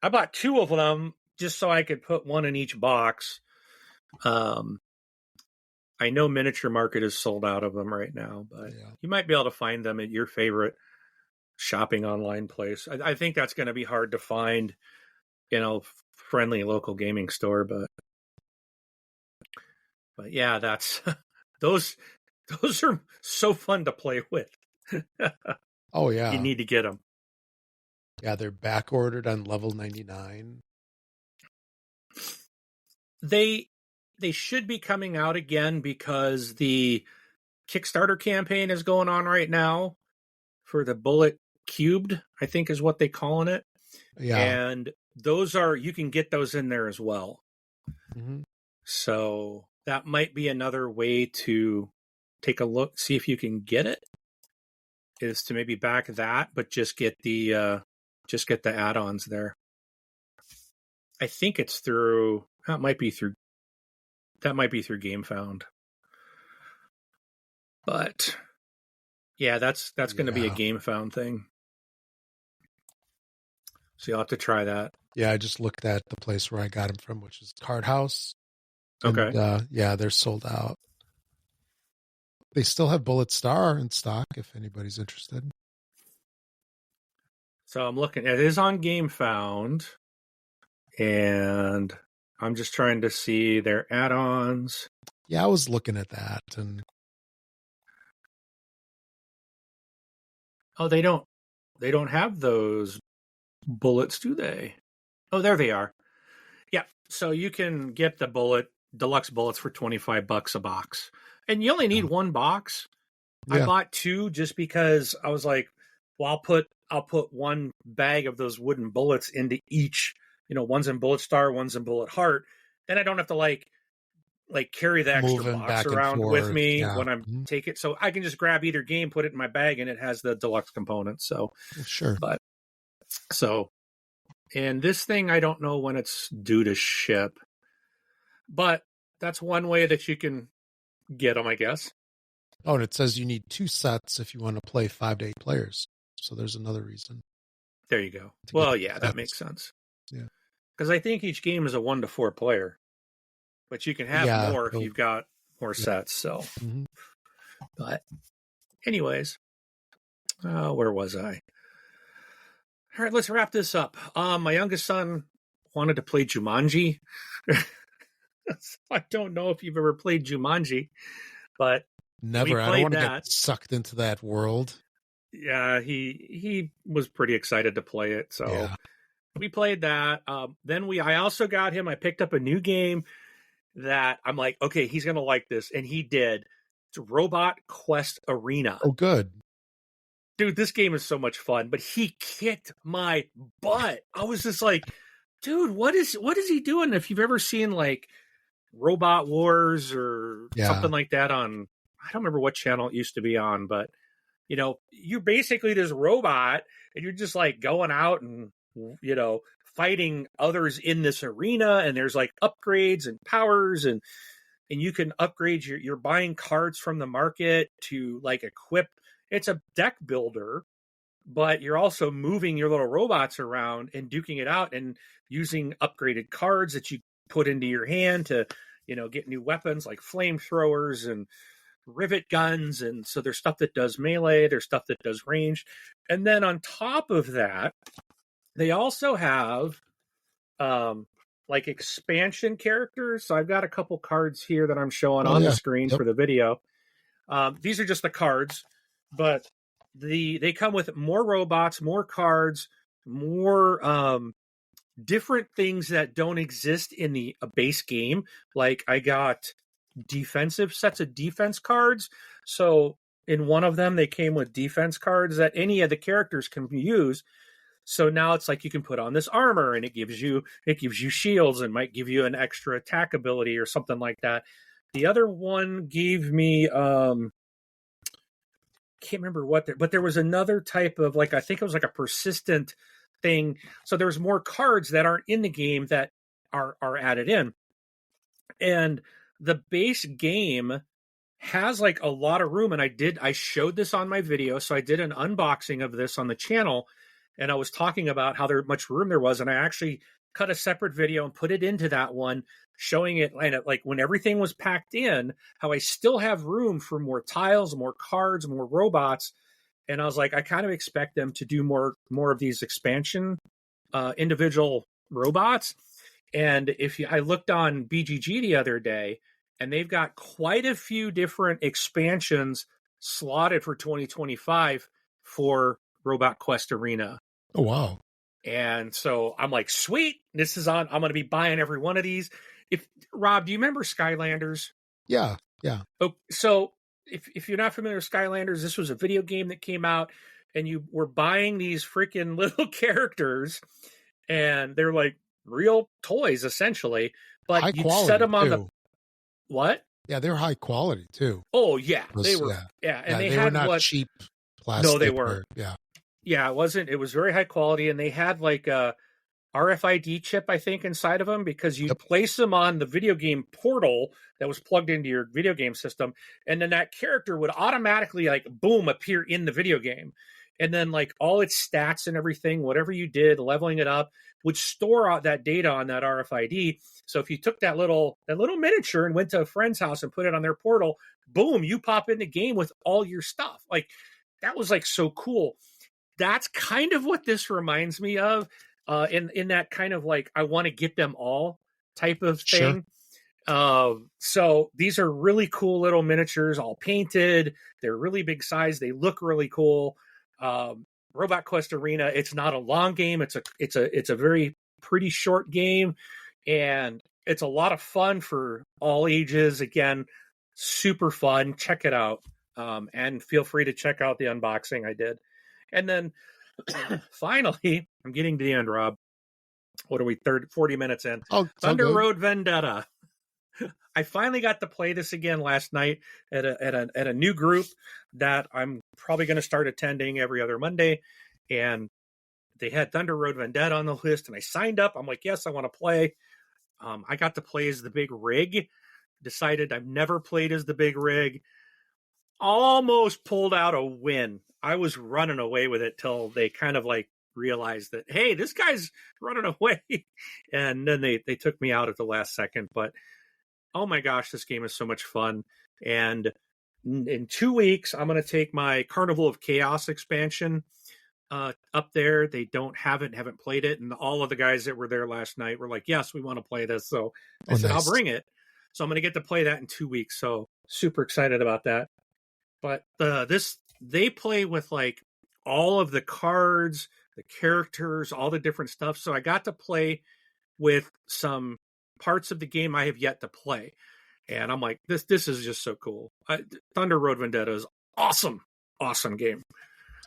I bought two of them just so I could put one in each box. I know Miniature Market is sold out of them right now, but you might be able to find them at your favorite shopping online place. I think that's going to be hard to find, friendly local gaming store, but yeah, that's those are so fun to play with. Oh yeah, you need to get them. Yeah, they're back ordered on level 99. They should be coming out again because the Kickstarter campaign is going on right now for the Bullet Cubed, I think is what they're calling it. Yeah. And you can get those in there as well. Mm-hmm. So that might be another way to take a look, see if you can get it, is to maybe back that, but just get the add-ons there. I think it's through, that might be through GameFound. But yeah, that's going to be a GameFound thing. So you'll have to try that. Yeah, I just looked at the place where I got them from, which is Card House. Okay. And, yeah, they're sold out. They still have Bullet Star in stock if anybody's interested. So I'm looking. It is on GameFound, and I'm just trying to see their add-ons. Yeah, I was looking at that, and they don't have those bullets, do they? Oh, there they are. Yeah, so you can get the deluxe bullets for $25 a box, and you only need one box. Yeah. I bought two just because I was like, well, I'll put one bag of those wooden bullets into each. One's in Bullet Star, one's in Bullet Heart. Then I don't have to like carry the extra box around with me when I'm take it. So I can just grab either game, put it in my bag, and it has the deluxe components. So sure. And this thing, I don't know when it's due to ship, but that's one way that you can get them, I guess. Oh, and it says you need 2 sets if you want to play 5 to 8 players. So there's another reason. There you go. Well, yeah, that makes sense. Yeah. Because I think each game is a 1 to 4 player, but you can have more if you've got more sets. So, but anyways, where was I? All right, let's wrap this up. My youngest son wanted to play Jumanji. I don't know if you've ever played Jumanji, but never. I don't want to get sucked into that world. Yeah, he was pretty excited to play it. So we played that. I also got him. I picked up a new game that I'm like, okay, he's gonna like this, and he did. It's Robot Quest Arena. Oh, good. Dude, this game is so much fun, but he kicked my butt. I was just like, dude, what is he doing? If you've ever seen like Robot Wars or something like that on, I don't remember what channel it used to be on, but you're basically this robot and you're just like going out and fighting others in this arena, and there's like upgrades and powers, and you can upgrade you're buying cards from the market to like equip. It's a deck builder, but you're also moving your little robots around and duking it out and using upgraded cards that you put into your hand to, get new weapons like flamethrowers and rivet guns. And so there's stuff that does melee, there's stuff that does range. And then on top of that, they also have like expansion characters. So I've got a couple cards here that I'm showing on the screen for the video. These are just the cards, but they come with more robots, more cards, more different things that don't exist in the base game. Like I got defensive sets of defense cards. So in one of them, they came with defense cards that any of the characters can use. So now it's like you can put on this armor and it gives you shields and might give you an extra attack ability or something like that. The other one gave me can't remember what but there was another type of, like, I think it was like a persistent thing. So there's more cards that aren't in the game that are added in. And the base game has like a lot of room, and I showed this on my video. So I did an unboxing of this on the channel, and I was talking about how much room there was, and I actually cut a separate video and put it into that one, showing it, and like when everything was packed in, how I still have room for more tiles, more cards, more robots. And I was like, I kind of expect them to do more of these expansion individual robots. And I looked on BGG the other day, and they've got quite a few different expansions slotted for 2025 for Robot Quest Arena. Oh, wow. And so I'm like, sweet, this is on. I'm going to be buying every one of these. Rob, do you remember Skylanders? Yeah. Oh, so if you're not familiar with Skylanders, this was a video game that came out, and you were buying these freaking little characters, and they're like real toys essentially, but you set them on the what? Yeah, they're high quality too. Oh yeah, they were. Yeah, and they were not cheap plastic. No, they weren't. Yeah, it wasn't. It was very high quality, and they had like a RFID chip, I think, inside of them, because you place them on the video game portal that was plugged into your video game system, and then that character would automatically like boom appear in the video game, and then like all its stats and everything, whatever you did, leveling it up, would store out that data on that RFID. So if you took that little miniature and went to a friend's house and put it on their portal, boom, you pop in the game with all your stuff. Like that was like so cool. That's kind of what this reminds me of, in that kind of like, I want to get them all type of thing. Sure. So these are really cool little miniatures, all painted. They're really big size. They look really cool. Robot Quest Arena, it's not a long game. It's a very pretty short game, and it's a lot of fun for all ages. Again, super fun. Check it out. And feel free to check out the unboxing I did. And then finally, I'm getting to the end, Rob. What are we, 40 minutes in? Oh, Thunder Road Vendetta. I finally got to play this again last night at a new group that I'm probably going to start attending every other Monday. And they had Thunder Road Vendetta on the list, and I signed up. I'm like, yes, I want to play. I got to play as the Big Rig. Decided I've never played as the Big Rig. Almost pulled out a win. I was running away with it till they kind of like realized that, hey, this guy's running away. And then they took me out at the last second. But oh my gosh, this game is so much fun. And in 2 weeks, I'm going to take my Carnival of Chaos expansion up there. They haven't played it. And all of the guys that were there last night were like, yes, we want to play this. So I said, nice. I'll bring it. So I'm going to get to play that in 2 weeks. So super excited about that. But they play with like all of the cards, the characters, all the different stuff. So I got to play with some parts of the game I have yet to play. And I'm like, this is just so cool. Thunder Road Vendetta is awesome. Awesome game.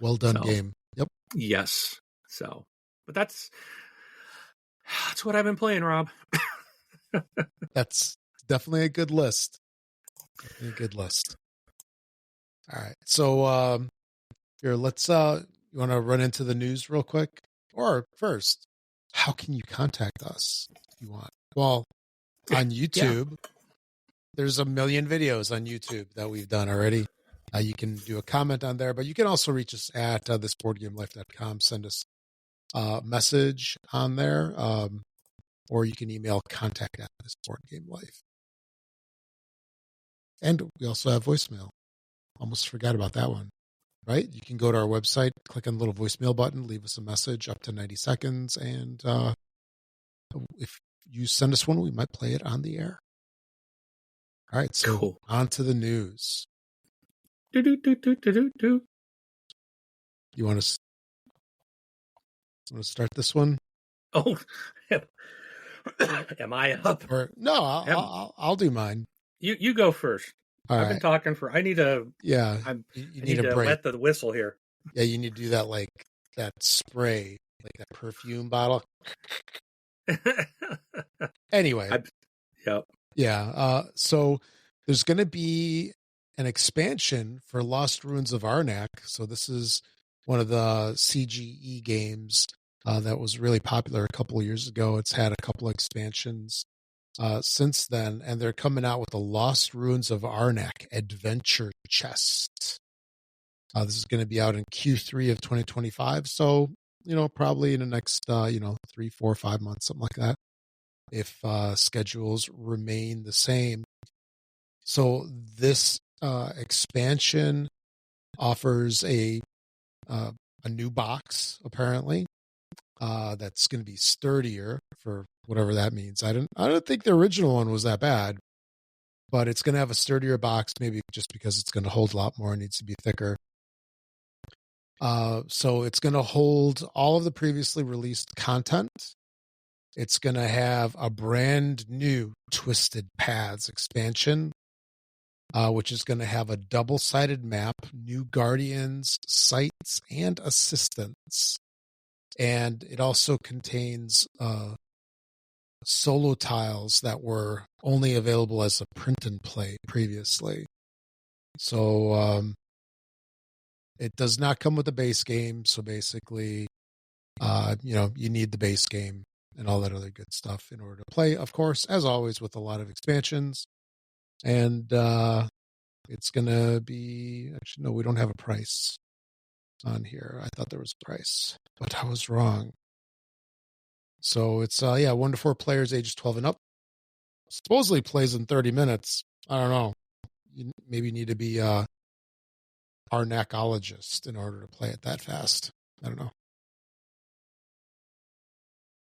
Well done game. Yep. Yes. So, but that's what I've been playing, Rob. That's definitely a good list. Definitely a good list. All right. So here, let's you want to run into the news real quick? Or first, how can you contact us if you want? Well, on YouTube, there's a million videos on YouTube that we've done already. You can do a comment on there, but you can also reach us at thisboardgamelife.com. Send us a message on there, or you can email contact at thisboardgamelife. And we also have voicemail. Almost forgot about that one, right? You can go to our website, click on the little voicemail button, leave us a message up to 90 seconds, and if you send us one, we might play it on the air. All right, so cool. On to the news. You want to start this one? Oh, am I up? Or no, I'll do mine. You go first. I've been talking for. I need to. Yeah, I need to wet the whistle here. Yeah, you need to do that like that spray, like that perfume bottle. Anyway. Yep. Yeah. So there's going to be an expansion for Lost Ruins of Arnak. So this is one of the CGE games that was really popular a couple of years ago. It's had a couple of expansions since then, and they're coming out with the Lost Ruins of Arnak Adventure Chest. This is going to be out in Q3 of 2025. So, probably in the next, 3, 4, 5 months, something like that, if schedules remain the same. So this expansion offers a new box, apparently, that's going to be sturdier, for whatever that means. I don't think the original one was that bad, but it's going to have a sturdier box, maybe just because it's going to hold a lot more and needs to be thicker. So it's going to hold all of the previously released content. It's going to have a brand new Twisted Paths expansion, which is going to have a double-sided map, new guardians, sites, and assistants. And it also contains solo tiles that were only available as a print and play previously. So it does not come with the base game. So basically, you need the base game and all that other good stuff in order to play, of course, as always, with a lot of expansions. And it's going to be, actually, no, we don't have a price on here. I thought there was a price, but I was wrong. So it's, 1 to 4 players, ages 12 and up. Supposedly plays in 30 minutes. I don't know. You maybe need to be a Arnacologist in order to play it that fast. I don't know.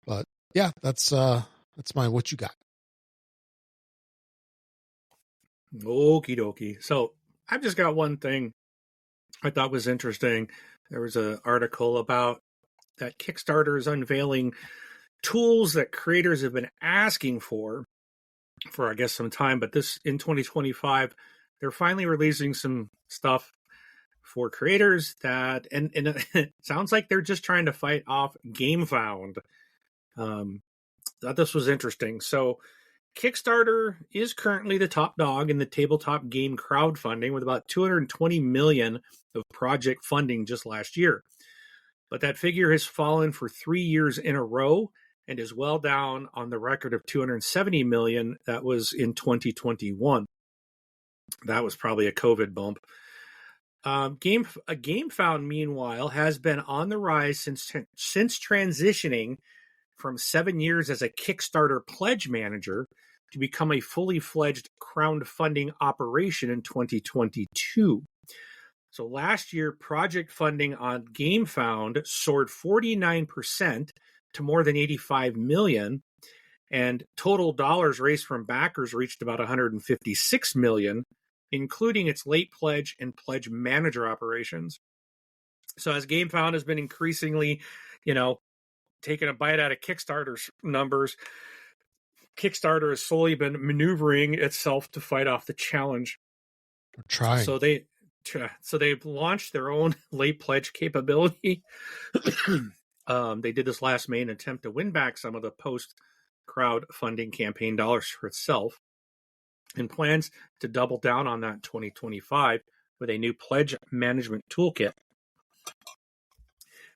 But yeah, that's mine. What you got? Okie dokie. So I've just got one thing I thought was interesting. There was an article about that Kickstarter is unveiling tools that creators have been asking for, I guess, some time. But this, in 2025, they're finally releasing some stuff for creators that, and it sounds like they're just trying to fight off GameFound. Thought this was interesting. So Kickstarter is currently the top dog in the tabletop game crowdfunding, with about $220 million of project funding just last year. But that figure has fallen for 3 years in a row and is well down on the record of $270 million that was in 2021. That was probably a COVID bump. GameFound, meanwhile, has been on the rise since transitioning from 7 years as a Kickstarter pledge manager to become a fully fledged crowdfunding operation in 2022. So last year, project funding on GameFound soared 49% to more than $85 million, and total dollars raised from backers reached about $156 million, including its late pledge and pledge manager operations. So as GameFound has been increasingly taking a bite out of Kickstarter's numbers, Kickstarter has slowly been maneuvering itself to fight off the challenge. We're trying. So they've launched their own late pledge capability. They did this last May in an attempt to win back some of the post-crowdfunding campaign dollars for itself, and plans to double down on that in 2025 with a new pledge management toolkit.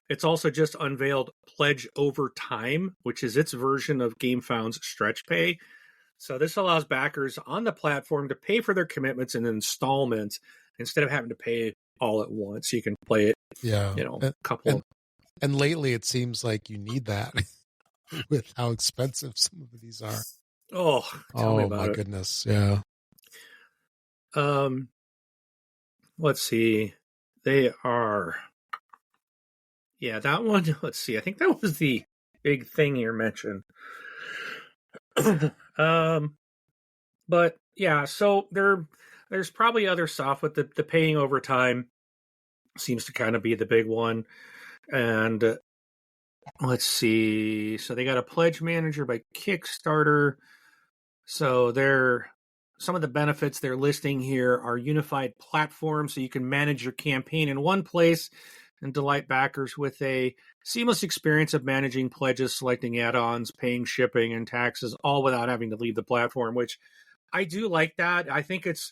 It's also just unveiled Pledge Over Time, which is its version of GameFound's Stretch Pay. So this allows backers on the platform to pay for their commitments in installments instead of having to pay all at once. You can play it, a couple. And lately, it seems like you need that with how expensive some of these are. Oh, tell me about it. My goodness, yeah. Let's see. They are. Yeah, that one. Let's see. I think that was the big thing you mentioned. But yeah, so there's probably other stuff with the paying over time seems to kind of be the big one. And let's see. So they got a pledge manager by Kickstarter. So some of the benefits they're listing here are unified platforms, so you can manage your campaign in one place and delight backers with a seamless experience of managing pledges, selecting add-ons, paying shipping and taxes, all without having to leave the platform, which I do like that. I think it's,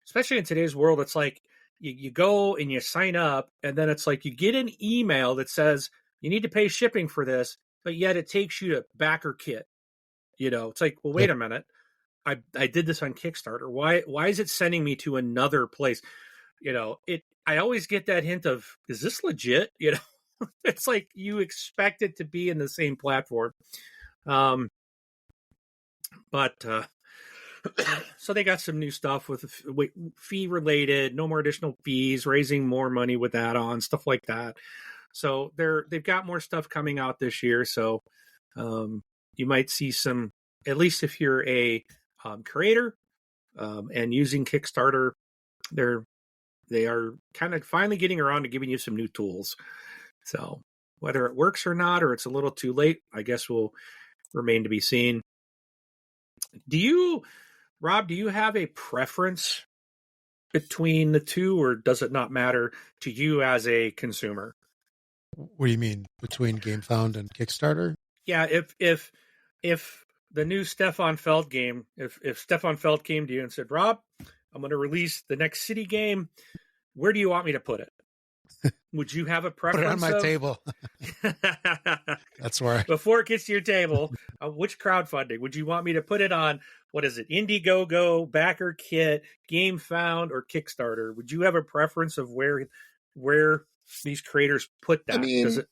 especially in today's world, it's like you go and you sign up, and then it's like you get an email that says you need to pay shipping for this, but yet it takes you to Backer Kit. It's like, well, wait a minute. I did this on Kickstarter. Why is it sending me to another place? I always get that hint of, is this legit? It's like you expect it to be in the same platform. But so they got some new stuff with fee related, no more additional fees, raising more money with add-ons, stuff like that. So they've got more stuff coming out this year. So you might see some, at least if you're a creator and using Kickstarter, they are kind of finally getting around to giving you some new tools. So whether it works or not, or it's a little too late, I guess will remain to be seen. Rob, do you have a preference between the two, or does it not matter to you as a consumer? What do you mean, between GameFound and Kickstarter? Yeah, if the new Stefan Feld game, if Stefan Feld came to you and said, Rob, I'm going to release the next City game, where do you want me to put it? Would you have a preference? Put it on my table. That's where. Before it gets to your table, which crowdfunding? Would you want me to put it on, what is it, Indiegogo, Backer Kit, GameFound, or Kickstarter? Would you have a preference of where these creators put that? I mean,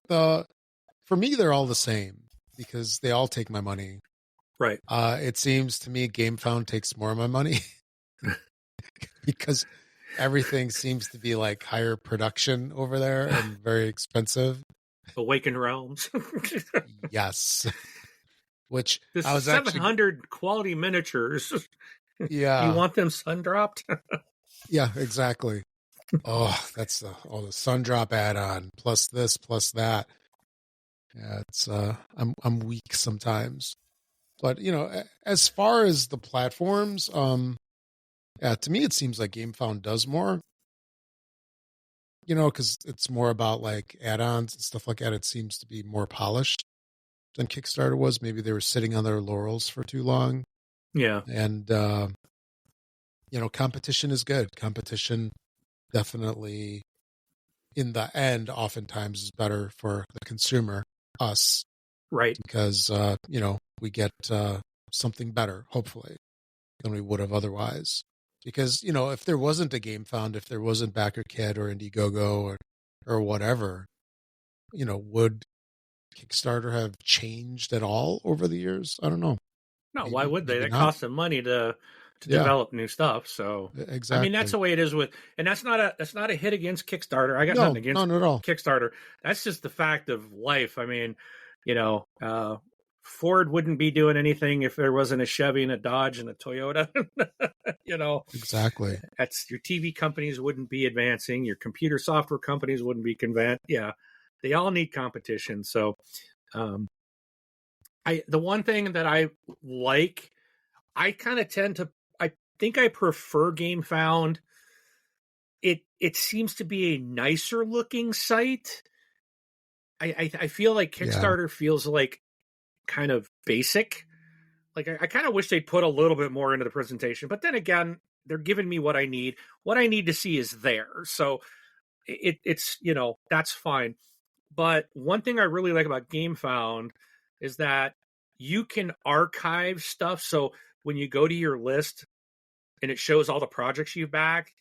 for me, they're all the same because they all take my money. Right. It seems to me GameFound takes more of my money because everything seems to be like higher production over there and very expensive. Awakened Realms. Yes. Which this I was 700 quality miniatures. Yeah. You want them sun dropped? Yeah, exactly. Oh, that's the sun drop add-on plus this plus that. Yeah, it's I'm weak sometimes. But as far as the platforms, to me it seems like GameFound does more. Because it's more about like add-ons and stuff like that. It seems to be more polished than Kickstarter was. Maybe they were sitting on their laurels for too long. Yeah. And competition is good. Competition definitely, in the end, oftentimes is better for the consumer, us. Right. Because, we get something better, hopefully, than we would have otherwise. Because, if there wasn't a GameFound, if there wasn't Backer Kit or Indiegogo or whatever, would Kickstarter have changed at all over the years? I don't know. No, why would they? That costs them money to develop new stuff. So exactly. I mean, that's the way it is and that's not a hit against Kickstarter. I got nothing against not at all. Kickstarter. That's just the fact of life. I mean, Ford wouldn't be doing anything if there wasn't a Chevy and a Dodge and a Toyota. Exactly. That's your TV companies wouldn't be advancing. Your computer software companies wouldn't be Yeah, they all need competition. So, the one thing that I like, I kind of tend to. I think I prefer GameFound. It seems to be a nicer looking site. I feel like Kickstarter feels like kind of basic. Like I kind of wish they'd put a little bit more into the presentation, but then again, they're giving me what I need. What I need to see is there. So it's that's fine. But one thing I really like about GameFound is that you can archive stuff. So when you go to your list and it shows all the projects you've backed,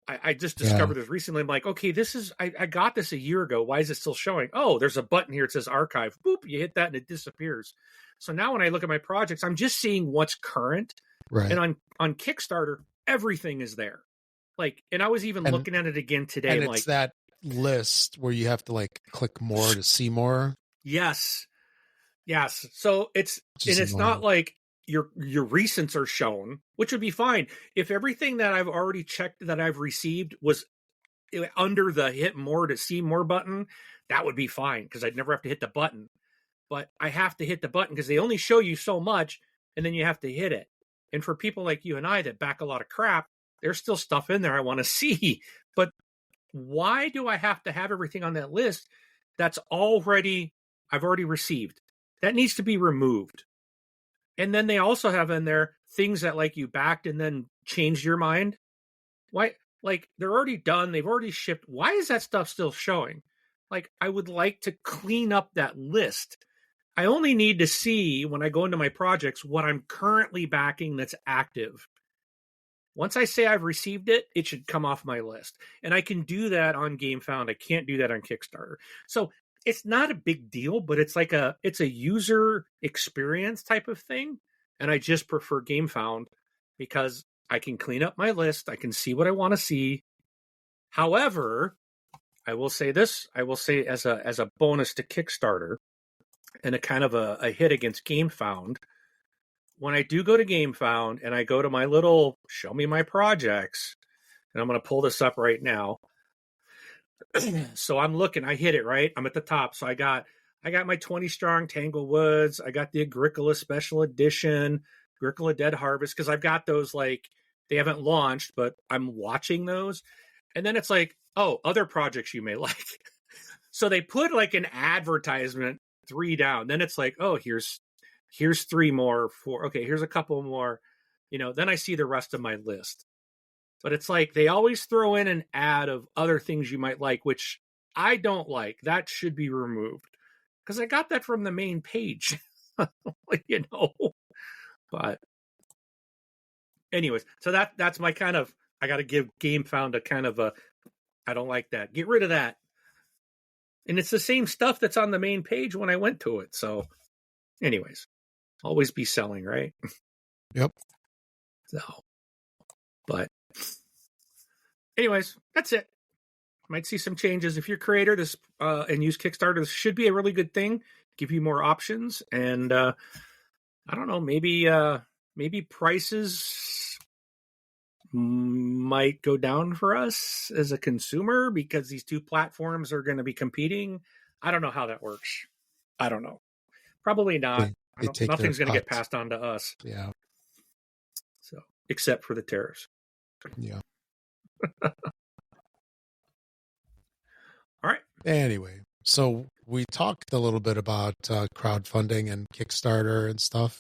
I just discovered this recently. I'm like, okay, I got this a year ago. Why is it still showing? Oh, there's a button here. It says archive. Boop, you hit that and it disappears. So now when I look at my projects, I'm just seeing what's current. Right. And on Kickstarter, everything is there. And I was even looking at it again today. And it's that list where you have to click more to see more. Yes. So it's not like your recents are shown, which would be fine if everything that I've already checked that I've received was under the hit more to see more button. That would be fine because I'd never have to hit the button. But I have to hit the button because they only show you so much, and then you have to hit it. And for people like you and I that back a lot of crap, there's still stuff in there I want to see. But why do I have to have everything on that list that's I've already received? That needs to be removed. And then they also have in there things that you backed and then changed your mind. Why? They're already done. They've already shipped. Why is that stuff still showing? I would like to clean up that list. I only need to see when I go into my projects what I'm currently backing that's active. Once I say I've received it, it should come off my list. And I can do that on GameFound. I can't do that on Kickstarter. So it's not a big deal, but it's it's a user experience type of thing. And I just prefer GameFound because I can clean up my list. I can see what I want to see. However, I will say this. I will say as a bonus to Kickstarter and a kind of a hit against GameFound, when I do go to GameFound and I go to my little show me my projects, and I'm going to pull this up right now. So I'm looking, I hit it, right? I'm at the top. So I got my 20 strong Tanglewoods. I got the Agricola Special Edition, Agricola Dead Harvest, because I've got those they haven't launched, but I'm watching those. And then it's other projects you may like. So they put an advertisement 3 down. Then it's here's 3 more, 4. Okay, here's a couple more. Then I see the rest of my list. But it's they always throw in an ad of other things you might like, which I don't like. That should be removed because I got that from the main page. But anyways, so that's my kind of, I got to give GameFound a kind of I don't like that. Get rid of that. And it's the same stuff that's on the main page when I went to it. So anyways, always be selling, right? Yep. So, but anyways, that's it. Might see some changes. If you're a creator and use Kickstarter, this should be a really good thing. Give you more options. And I don't know, maybe prices might go down for us as a consumer because these 2 platforms are going to be competing. I don't know how that works. I don't know. Probably not. Nothing's going to get passed on to us. Yeah. So, except for the tariffs. Yeah. All right. Anyway, so we talked a little bit about crowdfunding and Kickstarter and stuff.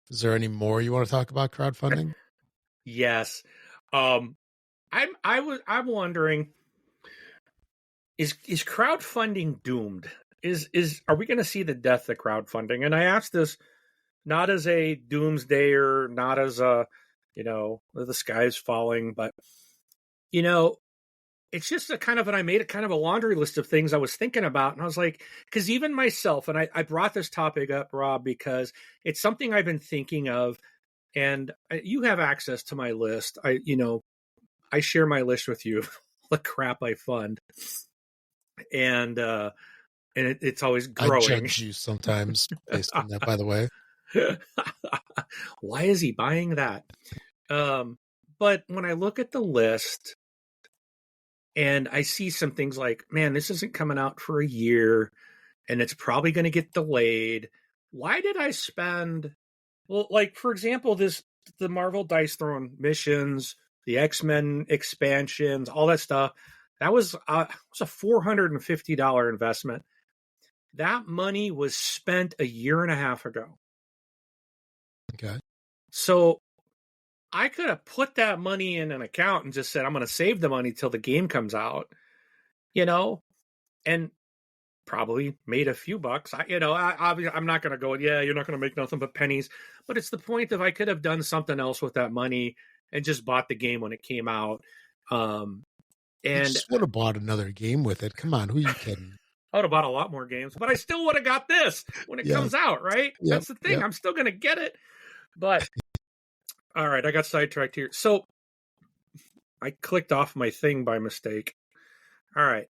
Is there any more you want to talk about crowdfunding? Yes. I'm wondering, is crowdfunding doomed? Are we going to see the death of crowdfunding? And I asked this not as a doomsdayer, not as a, the sky's falling, but it's just I made a kind of a laundry list of things I was thinking about. And I was like, because even myself, and I brought this topic up, Rob, because it's something I've been thinking of. And you have access to my list. I share my list with you, the crap I fund. And and it's always I growing. judge you sometimes based on that, by the way. Why is he buying that? But when I look at the list and I see some things like, man, this isn't coming out for a year and it's probably going to get delayed. Why did I spend, well, like, for example, the Marvel Dice Throne missions, the X-Men expansions, all that stuff, that was a $450 investment. That money was spent a year and a half ago. Okay. So I could have put that money in an account and just said, I'm going to save the money till the game comes out, and probably made a few bucks. I'm not going to go, yeah, you're not going to make nothing but pennies. But it's the point of I could have done something else with that money and just bought the game when it came out. You And just would have bought another game with it. Come on, who are you kidding? I would have bought a lot more games, but I still would have got this when it comes out, right? Yep, That's the thing. yep. I'm still going to get it. But all right, I got sidetracked here. So I clicked off my thing by mistake. All right.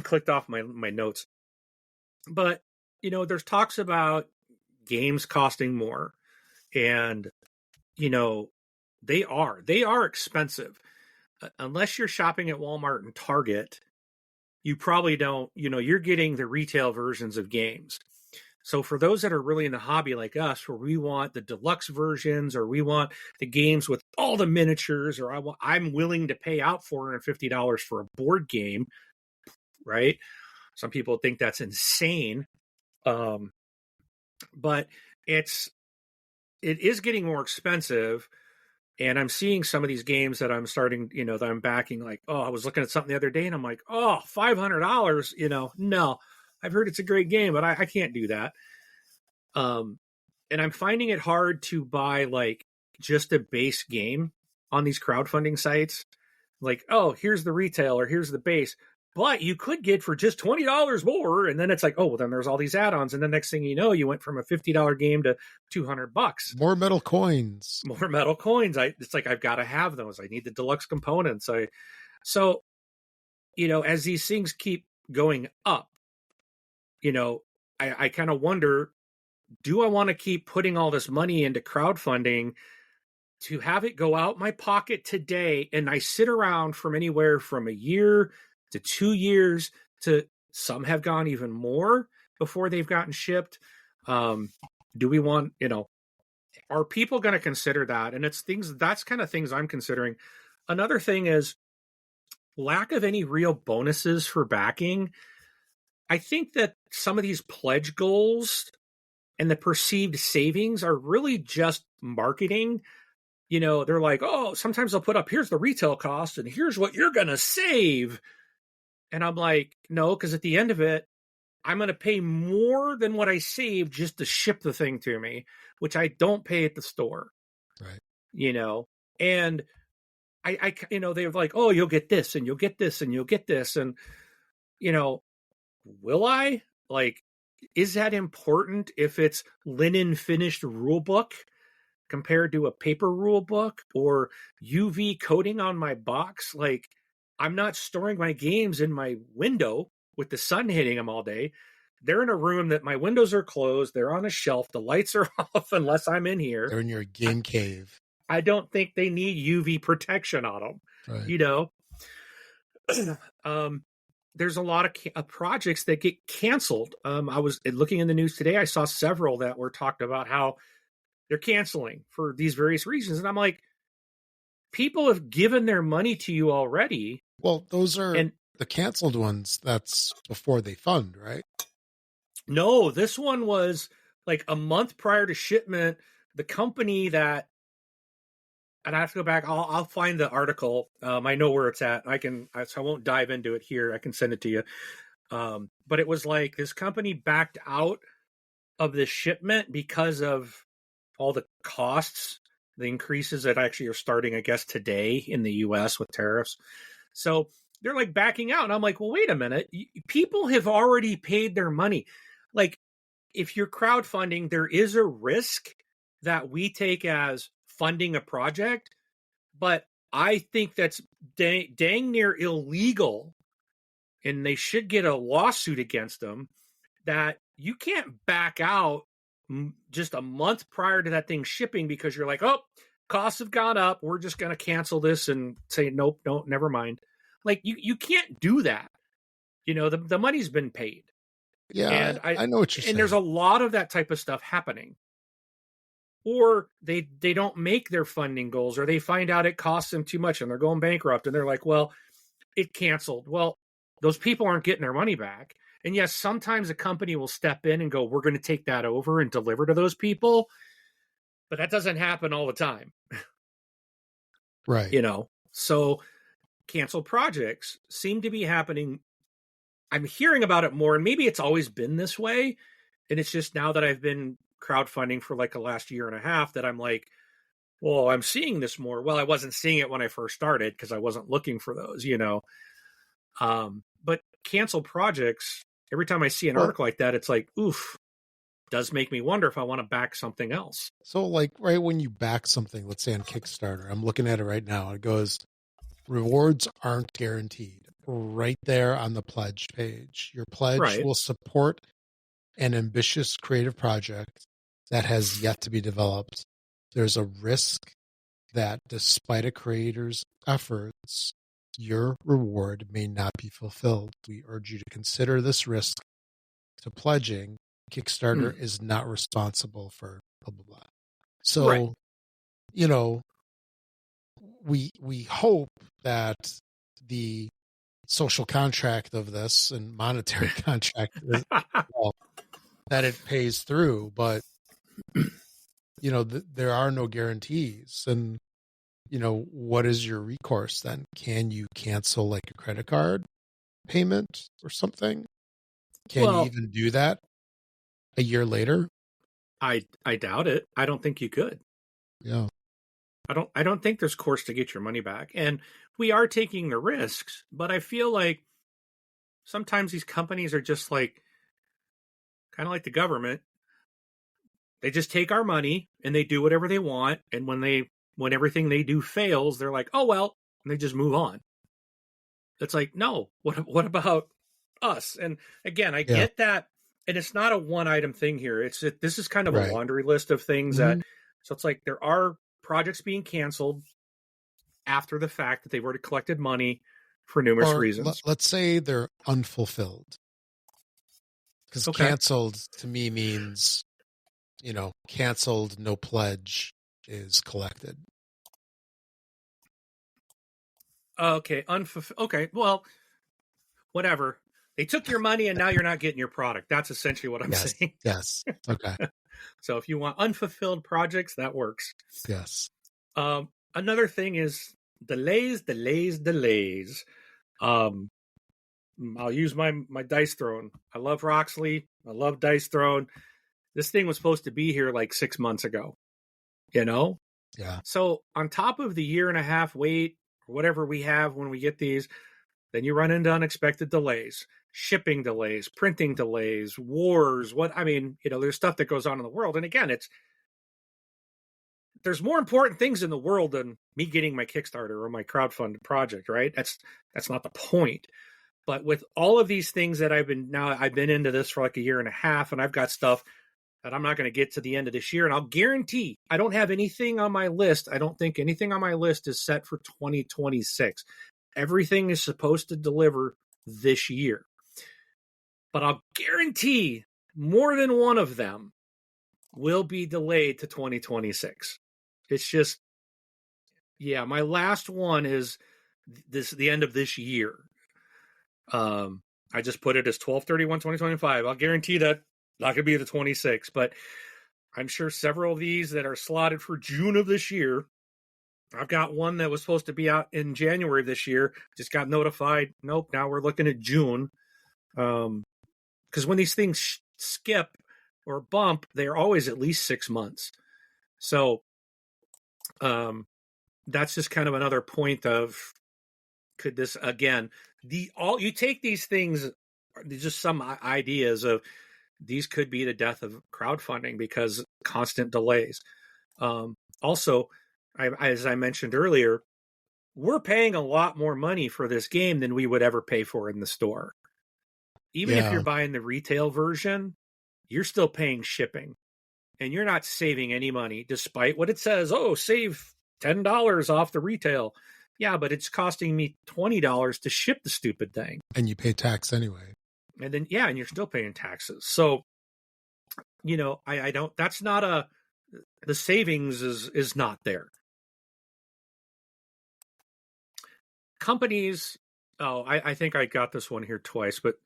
Clicked off my notes. But, there's talks about games costing more. And, they are expensive. Unless you're shopping at Walmart and Target, you probably don't, you're getting the retail versions of games. So for those that are really in the hobby like us, where we want the deluxe versions or we want the games with all the miniatures, or I'm willing to pay out $450 for a board game, right? Some people think that's insane. But it is getting more expensive. And I'm seeing some of these games that I'm starting, that I'm backing, like, oh, I was looking at something the other day and I'm like, oh, $500, no, I've heard it's a great game, but I can't do that. And I'm finding it hard to buy like just a base game on these crowdfunding sites. Like, oh, here's the retail or here's the base, but you could get for just $20 more. And then it's like, oh, well, then there's all these add-ons. And the next thing you know, you went from a $50 game to $200. More metal coins. It's like, I've got to have those. I need the deluxe components. So, as these things keep going up, I kind of wonder, do I want to keep putting all this money into crowdfunding to have it go out my pocket today? And I sit around from anywhere from a year to 2 years to some have gone even more before they've gotten shipped. Do we want, are people going to consider that? And that's kind of things I'm considering. Another thing is lack of any real bonuses for backing. I think that some of these pledge goals and the perceived savings are really just marketing. They're like, oh, sometimes they'll put up, here's the retail cost and here's what you're going to save. And I'm like, no, because at the end of it, I'm going to pay more than what I saved just to ship the thing to me, which I don't pay at the store. Right. And I they're like, oh, you'll get this and you'll get this and you'll get this. And, will I? Like, is that important if it's linen finished rule book compared to a paper rule book or UV coating on my box? Like, I'm not storing my games in my window with the sun hitting them all day. They're in a room that my windows are closed. They're on a shelf. The lights are off unless I'm in here. They're in your game cave. I don't think they need UV protection on them. Right. There's a lot of projects that get canceled. I was looking in the news today. I saw several that were talked about how they're canceling for these various reasons. And I'm like, people have given their money to you already. Well, those are the canceled ones. That's before they fund, right? No, this one was like a month prior to shipment. The company that, and I have to go back. I'll find the article. I know where it's at. So I won't dive into it here. I can send it to you. But it was like this company backed out of the shipment because of all the costs, the increases that actually are starting, I guess, today in the US with tariffs. So they're like backing out. And I'm like, well, wait a minute. People have already paid their money. Like, if you're crowdfunding, there is a risk that we take as funding a project. But I think that's dang near illegal and they should get a lawsuit against them, that you can't back out just a month prior to that thing shipping because you're like, oh, costs have gone up. We're just going to cancel this and say, nope, never mind. Like you can't do that. The money's been paid. Yeah, and I know what you're saying. And there's a lot of that type of stuff happening. Or they don't make their funding goals, or they find out it costs them too much and they're going bankrupt, and they're like, well, it canceled. Well, those people aren't getting their money back. And yes, sometimes a company will step in and go, we're going to take that over and deliver to those people. But that doesn't happen all the time. Right. So canceled projects seem to be happening. I'm hearing about it more, and maybe it's always been this way. And it's just now that I've been crowdfunding for like the last year and a half that I'm like, well, I'm seeing this more. Well, I wasn't seeing it when I first started because I wasn't looking for those, But canceled projects, every time I see an article like that, it's like, oof, does make me wonder if I want to back something else. So like right when you back something, let's say on Kickstarter, I'm looking at it right now. It goes, rewards aren't guaranteed. Right there on the pledge page. Your pledge will support an ambitious creative project that has yet to be developed. There's a risk that despite a creator's efforts, your reward may not be fulfilled. We urge you to consider this risk to pledging. Kickstarter is not responsible for blah, blah, blah. So, we hope that the social contract of this and monetary contract that it pays through, but there are no guarantees. And what is your recourse then? Can you cancel like a credit card payment or something? Can you even do that a year later? I doubt it. I don't think you could. Yeah. I don't think there's course to get your money back. And we are taking the risks, but I feel like sometimes these companies are just like, kind of like the government. They just take our money and they do whatever they want. And when everything they do fails, they're like, oh, well, and they just move on. It's like, no, what about us? And again, I get that. And it's not a one item thing here. This is kind of a laundry list of things that, so it's like there are projects being canceled after the fact that they've already collected money for numerous reasons. Let's say they're unfulfilled. Because canceled to me means, canceled, no pledge is collected. Okay. Okay. Well, whatever. They took your money and now you're not getting your product. That's essentially what I'm saying. Yes. Okay. So if you want unfulfilled projects, that works. Yes. Another thing is delays. I'll use my Dice Throne. I love Roxley. I love Dice Throne. This thing was supposed to be here like 6 months ago, Yeah. So on top of the year and a half wait, or whatever we have when we get these, then you run into unexpected delays, shipping delays, printing delays, wars. There's stuff that goes on in the world. And again, there's more important things in the world than me getting my Kickstarter or my crowdfunded project, right? That's not the point. But with all of these things that I've been into this for like a year and a half, and I've got stuff that I'm not going to get to the end of this year. And I'll guarantee I don't have anything on my list. I don't think anything on my list is set for 2026. Everything is supposed to deliver this year. But I'll guarantee more than one of them will be delayed to 2026. It's just, my last one is the end of this year. I just put it as 12/31/2025. I'll guarantee that not going to be the 26th, but I'm sure several of these that are slotted for June of this year. I've got one that was supposed to be out in January of this year. Just got notified. Nope. Now we're looking at June. Because when these things skip or bump, they're always at least 6 months. So, that's just kind of another point of, could this, again, you take these things, just some ideas of, these could be the death of crowdfunding because constant delays. Also, as I mentioned earlier, we're paying a lot more money for this game than we would ever pay for in the store. Even if you're buying the retail version, you're still paying shipping. And you're not saving any money, despite what it says. Oh, save $10 off the retail. Yeah, but it's costing me $20 to ship the stupid thing. And you pay tax anyway. And then, yeah, and you're still paying taxes. So, you know, I don't, that's not the savings is not there. Companies, I think I got this one here twice, but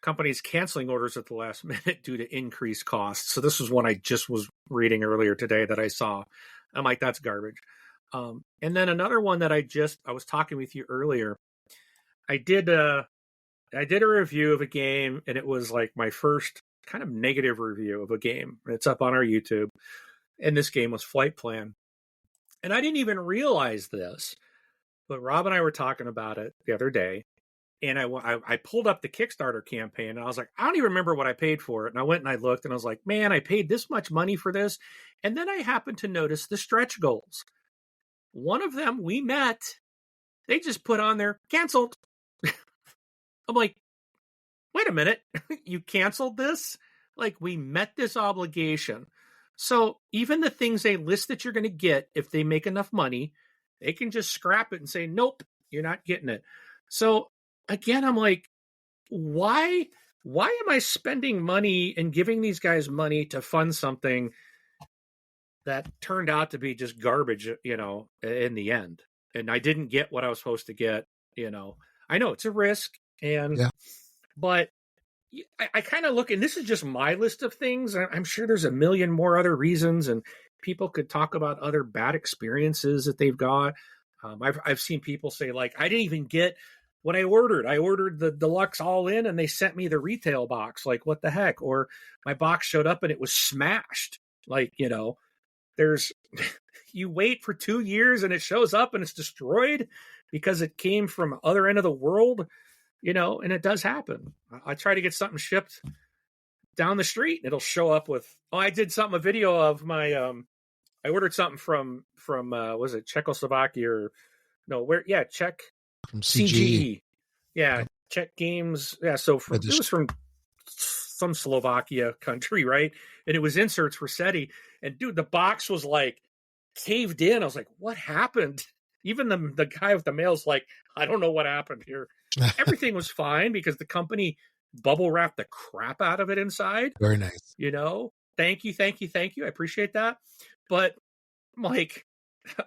companies canceling orders at the last minute due to increased costs. So this was one I just was reading earlier today that I saw. I'm like, that's garbage. And then another one that I was talking with you earlier. I did a review of a game, and it was like my first kind of negative review of a game. It's up on our YouTube. And this game was Flight Plan. And I didn't even realize this, but Rob and I were talking about it the other day. And I pulled up the Kickstarter campaign, and I was like, I don't even remember what I paid for it. And I went and I looked, and I was like, man, I paid this much money for this. And then I happened to notice the stretch goals. One of them we met. They just put on there, canceled. I'm like, wait a minute. You canceled this? Like, we met this obligation. So even the things they list that you're going to get, if they make enough money, they can just scrap it and say, nope, you're not getting it. So again, I'm like, why am I spending money and giving these guys money to fund something that turned out to be just garbage, you know, in the end? And I didn't get what I was supposed to get, you know. I know it's a risk, but I kind of look, and this is just my list of things. I'm sure there's a million more other reasons, and people could talk about other bad experiences that they've got. I've seen people say, like, I didn't even get what I ordered. I ordered the deluxe all in, and they sent me the retail box. Like, what the heck? Or my box showed up and it was smashed. Like, you know, you wait for 2 years and it shows up and it's destroyed because it came from other end of the world, you know, and it does happen. I try to get something shipped down the street and it'll show up with, I did a video of my, I ordered something from was it Czechoslovakia or Czech from CGE. Yeah. Yep. Czech Games. Yeah. So it was from some Slovakia country, right? And it was inserts for SETI. And dude, the box was like caved in. I was like, what happened? Even the guy with the mail's like, I don't know what happened here. Everything was fine because the company bubble wrapped the crap out of it inside. Very nice. You know, thank you. I appreciate that. But like,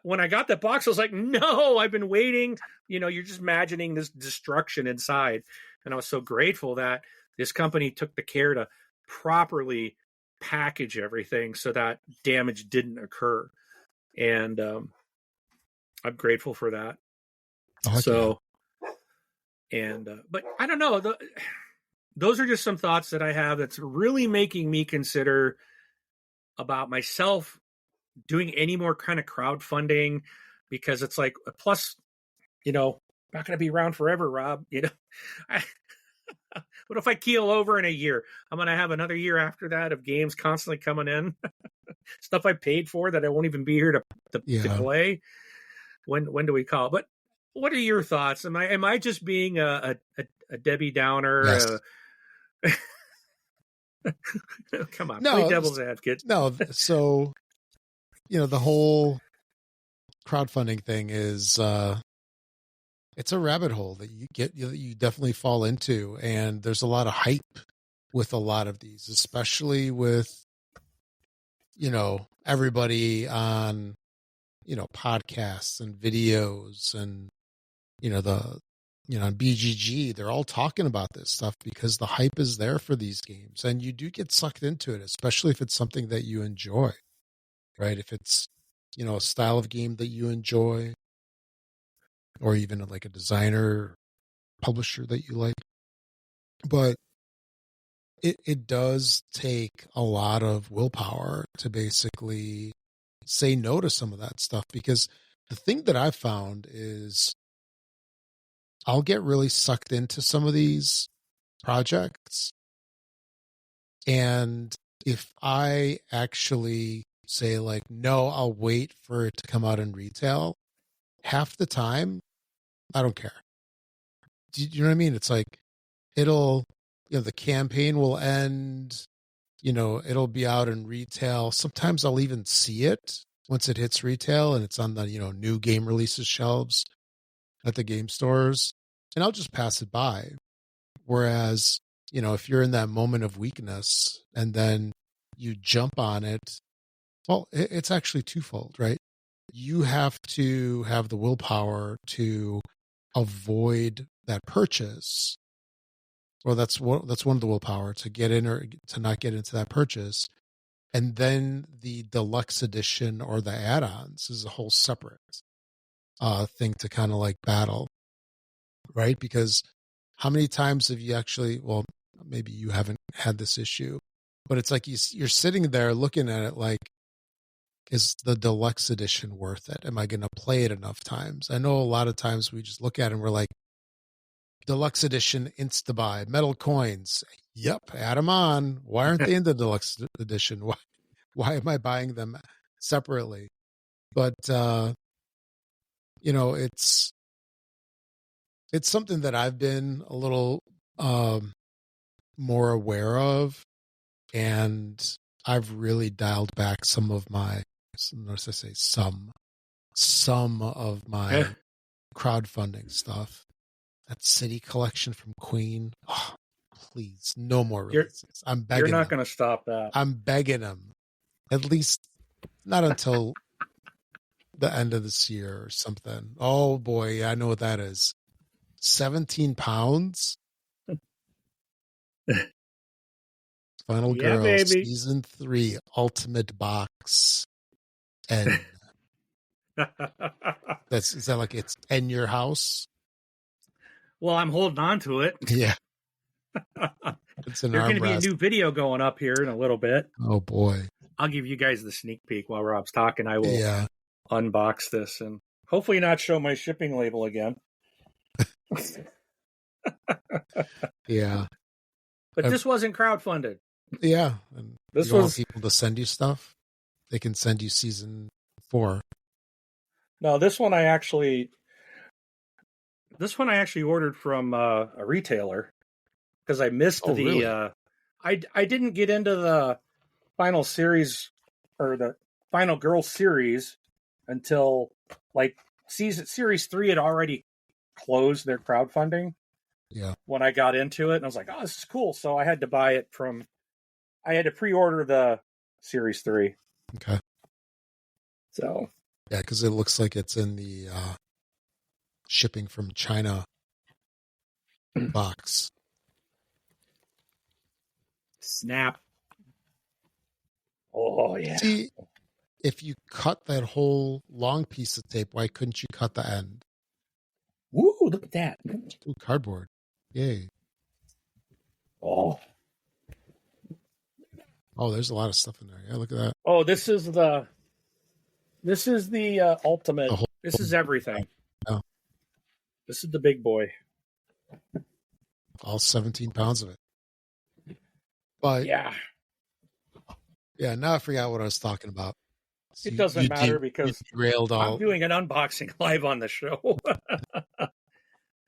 when I got that box, I was like, no, I've been waiting. You know, you're just imagining this destruction inside. And I was so grateful that this company took the care to properly package everything so that damage didn't occur. And I'm grateful for that. Okay. So, but I don't know. Those are just some thoughts that I have that's really making me consider about myself doing any more kind of crowdfunding, because it's like, plus, you know, not going to be around forever, Rob. You know, what if I keel over in a year? I'm going to have another year after that of games constantly coming in, stuff I paid for that I won't even be here to play. When do we call? But what are your thoughts? Am I just being a Debbie Downer? Yes. Come on, play devil's advocate. No, so you know, the whole crowdfunding thing is it's a rabbit hole that you definitely fall into, and there's a lot of hype with a lot of these, especially with, you know, everybody on, you know, podcasts and videos and, you know, on BGG, they're all talking about this stuff because the hype is there for these games, and you do get sucked into it, especially if it's something that you enjoy. Right? If it's, you know, a style of game that you enjoy, or even like a designer, publisher that you like. But it does take a lot of willpower to basically say no to some of that stuff, because the thing that I've found is I'll get really sucked into some of these projects, and if I actually say like, no, I'll wait for it to come out in retail, half the time, I don't care. Do you know what I mean? It's like the campaign will end, it'll be out in retail. Sometimes I'll even see it once it hits retail and it's on the, new game releases shelves at the game stores, and I'll just pass it by. Whereas, if you're in that moment of weakness and then you jump on it, well, it's actually twofold, right? You have to have the willpower to avoid that purchase. Well, that's one of the willpower, to get in or to not get into that purchase. And then the deluxe edition or the add-ons is a whole separate thing to kind of like battle, right? Because how many times have you actually, well, maybe you haven't had this issue, but it's like you're sitting there looking at it like, is the deluxe edition worth it? Am I going to play it enough times? I know a lot of times we just look at it and we're like, deluxe edition, insta-buy, metal coins. Yep, add them on. Why aren't they in the deluxe edition? Why am I buying them separately? But, it's something that I've been a little more aware of, and I've really dialed back some of my crowdfunding stuff. That city collection from Queen. Oh, please, no more releases. I'm begging. You're not going to stop that. I'm begging them. At least not until the end of this year or something. Oh boy, I know what that is. 17 pounds. Final Girl, baby. Season 3, Ultimate Box. And is that like it's in your house? Well, I'm holding on to it. Yeah. It's an There's going to be a armrest. new video going up here in a little bit. Oh boy. I'll give you guys the sneak peek while Rob's talking. I will unbox this and hopefully not show my shipping label again. Yeah. But this wasn't crowdfunded. Yeah. And this want people to send you stuff? They can send you season 4. No, this one I actually ordered from a retailer because I missed really? I didn't get into the final series or the Final Girl series until like series 3 had already closed their crowdfunding. Yeah. When I got into it, and I was like, "Oh, this is cool!" So I had to I had to pre-order the series 3. Okay. So yeah, because it looks like it's in the shipping from China box. Snap. Oh yeah. See, if you cut that whole long piece of tape, why couldn't you cut the end? Woo! Look at that. Ooh, cardboard. Yay. Oh, there's a lot of stuff in there. Yeah, look at that. Oh, this is the ultimate. This is everything. Oh. This is the big boy. All 17 pounds of it. But yeah, now I forgot what I was talking about. So it doesn't matter because I'm doing an unboxing live on the show.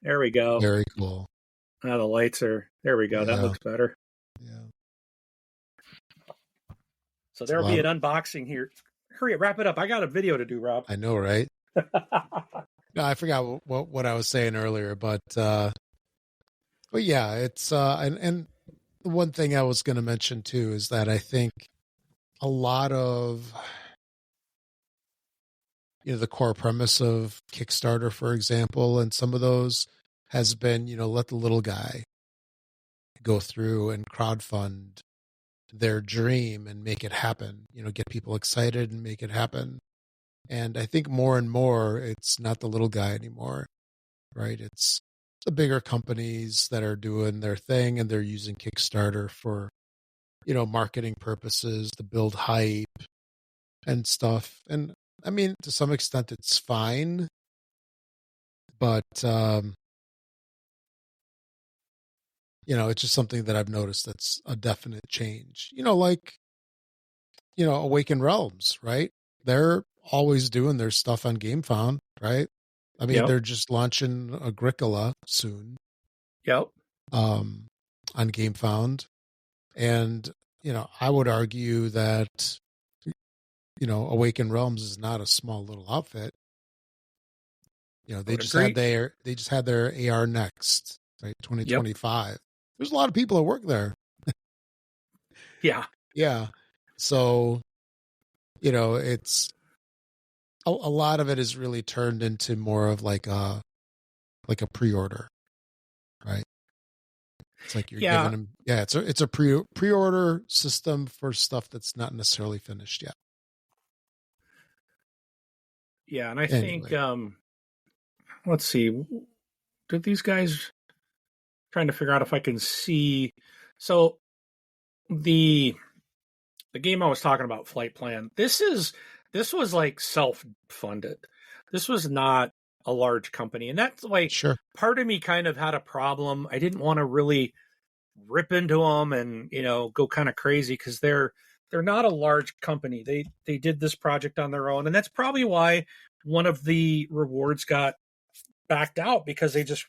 There we go. Very cool. Now the lights are, there we go. Yeah. That looks better. Yeah. So there'll be an unboxing here. Hurry up, wrap it up. I got a video to do, Rob. I know, right? No, I forgot what I was saying earlier, but yeah, it's and the one thing I was going to mention too is that I think a lot of the core premise of Kickstarter, for example, and some of those has been, let the little guy go through and crowdfund their dream and make it happen, get people excited and make it happen. And I think more and more, it's not the little guy anymore, right? It's the bigger companies that are doing their thing and they're using Kickstarter for, marketing purposes to build hype and stuff. And I mean, to some extent, it's fine, but, it's just something that I've noticed that's a definite change. Like, Awakened Realms, right? They're always doing their stuff on GameFound, right? I mean, they're just launching Agricola soon. Yep. On GameFound. And, I would argue that, Awakened Realms is not a small little outfit. They just had their AR Next, right? 2025. Yep. There's a lot of people that work there. Yeah. Yeah. So, it's a lot of it is really turned into more of like a pre-order, right? It's like you're giving them, it's a pre-order system for stuff that's not necessarily finished yet. Yeah, and I think let's see, did these guys, trying to figure out if I can see, so the game I was talking about, Flight Plan, this was like self-funded. This was not a large company, and that's why part of me kind of had a problem. I didn't want to really rip into them and go kind of crazy, because they're not a large company. They did this project on their own, and that's probably why one of the rewards got backed out, because they just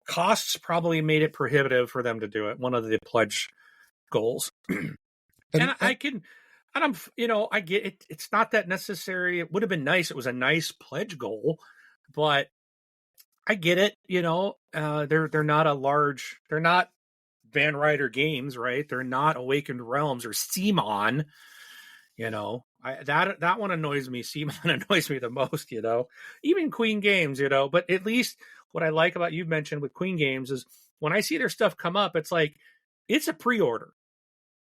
costs probably made it prohibitive for them to do it. One of the pledge goals. I get it. It's not that necessary. It would have been nice. It was a nice pledge goal, but I get it. They're not a large. They're not Van Ryder Games, right? They're not Awakened Realms or CMON. That one annoys me. CMON annoys me the most. Even Queen Games. But at least what I like about, you've mentioned with Queen Games, is when I see their stuff come up, it's like it's a pre-order,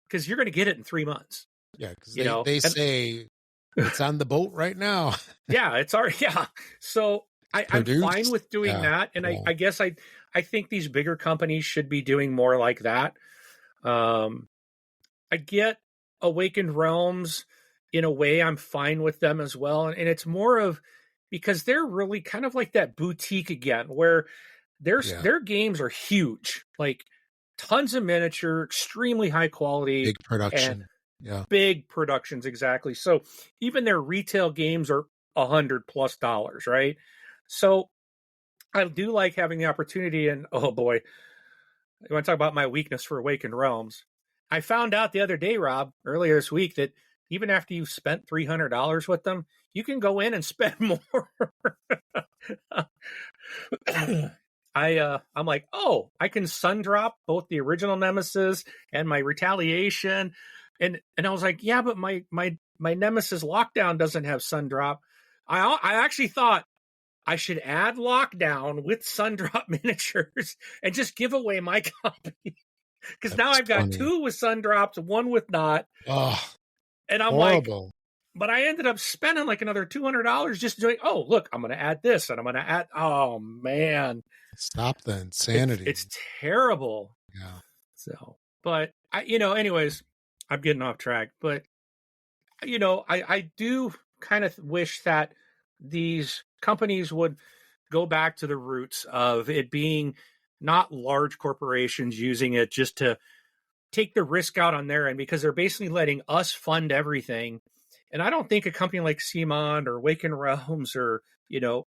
because you're going to get it in 3 months. Yeah, because they say it's on the boat right now. Yeah, it's already, yeah. So I'm fine with doing that. And I guess I think these bigger companies should be doing more like that. I get Awakened Realms, in a way, I'm fine with them as well. And it's more of, because they're really kind of like that boutique again, where their games are huge, like tons of miniature, extremely high quality, big production. Big productions, exactly. So even their retail games are $100+ right? So I do like having the opportunity, and oh boy, you want to talk about my weakness for Awakened Realms. I found out the other day, Rob, earlier this week, that even after you've spent $300 with them, you can go in and spend more. I'm like, oh, I can sun drop both the original Nemesis and my Retaliation. And I was like, yeah, but my Nemesis Lockdown doesn't have sun drop. I actually thought I should add Lockdown with sun drop miniatures and just give away my copy. Because now I've got 2 with sun drops, 1 with not. Oh, and I'm horrible. Like, but I ended up spending like another $200 just doing, oh, look, I'm going to add this and I'm going to add, oh man. Stop the insanity. It's terrible. Yeah. So, but anyways, I'm getting off track, but I do kind of wish that these companies would go back to the roots of it being not large corporations using it just to take the risk out on their end, because they're basically letting us fund everything. And I don't think a company like CMON or Awakened Realms or,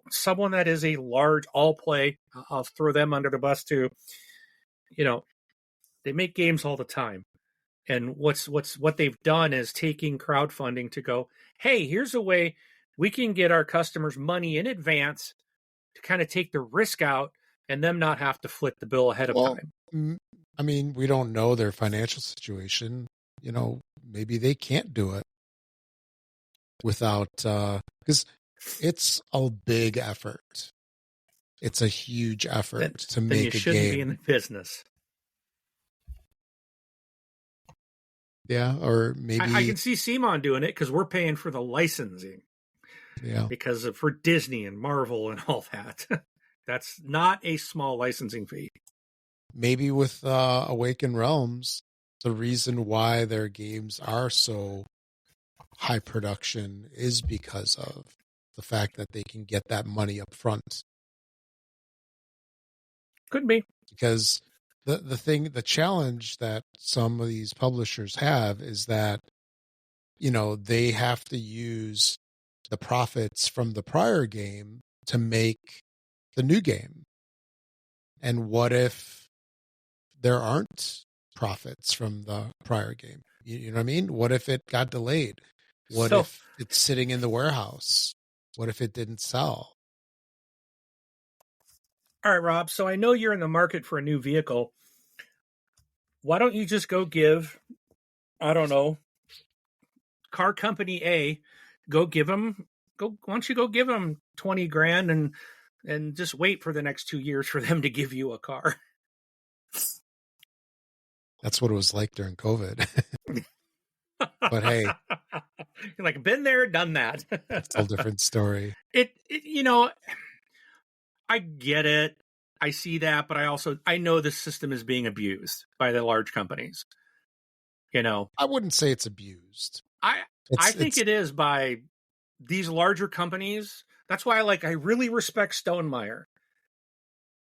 someone that is a large all play, I'll throw them under the bus too. They make games all the time. And what they've done is taking crowdfunding to go, hey, here's a way we can get our customers money in advance to kind of take the risk out and them not have to foot the bill ahead of time. I mean, we don't know their financial situation. Maybe they can't do it without, because it's a big effort. It's a huge effort to make a game. Then you shouldn't be in the business. Yeah, or maybe I can see CMON doing it because we're paying for the licensing. Yeah, because for Disney and Marvel and all that. That's not a small licensing fee. Maybe with Awakened Realms, the reason why their games are so high production is because of the fact that they can get that money up front. Could be. Because the challenge that some of these publishers have is that, they have to use the profits from the prior game to make the new game? And what if there aren't profits from the prior game? You know what I mean? What if it got delayed? What if it's sitting in the warehouse? What if it didn't sell? All right, Rob. So I know you're in the market for a new vehicle. Why don't you just go give, I don't know, car company A, why don't you go give them 20 grand and just wait for the next 2 years for them to give you a car? That's what it was like during COVID. But hey, you're like, been there, done that. It's a different story. It I get it. I see that, but I know the system is being abused by the large companies. I wouldn't say it's abused. I think it is by these larger companies. That's why I really respect Stonemaier.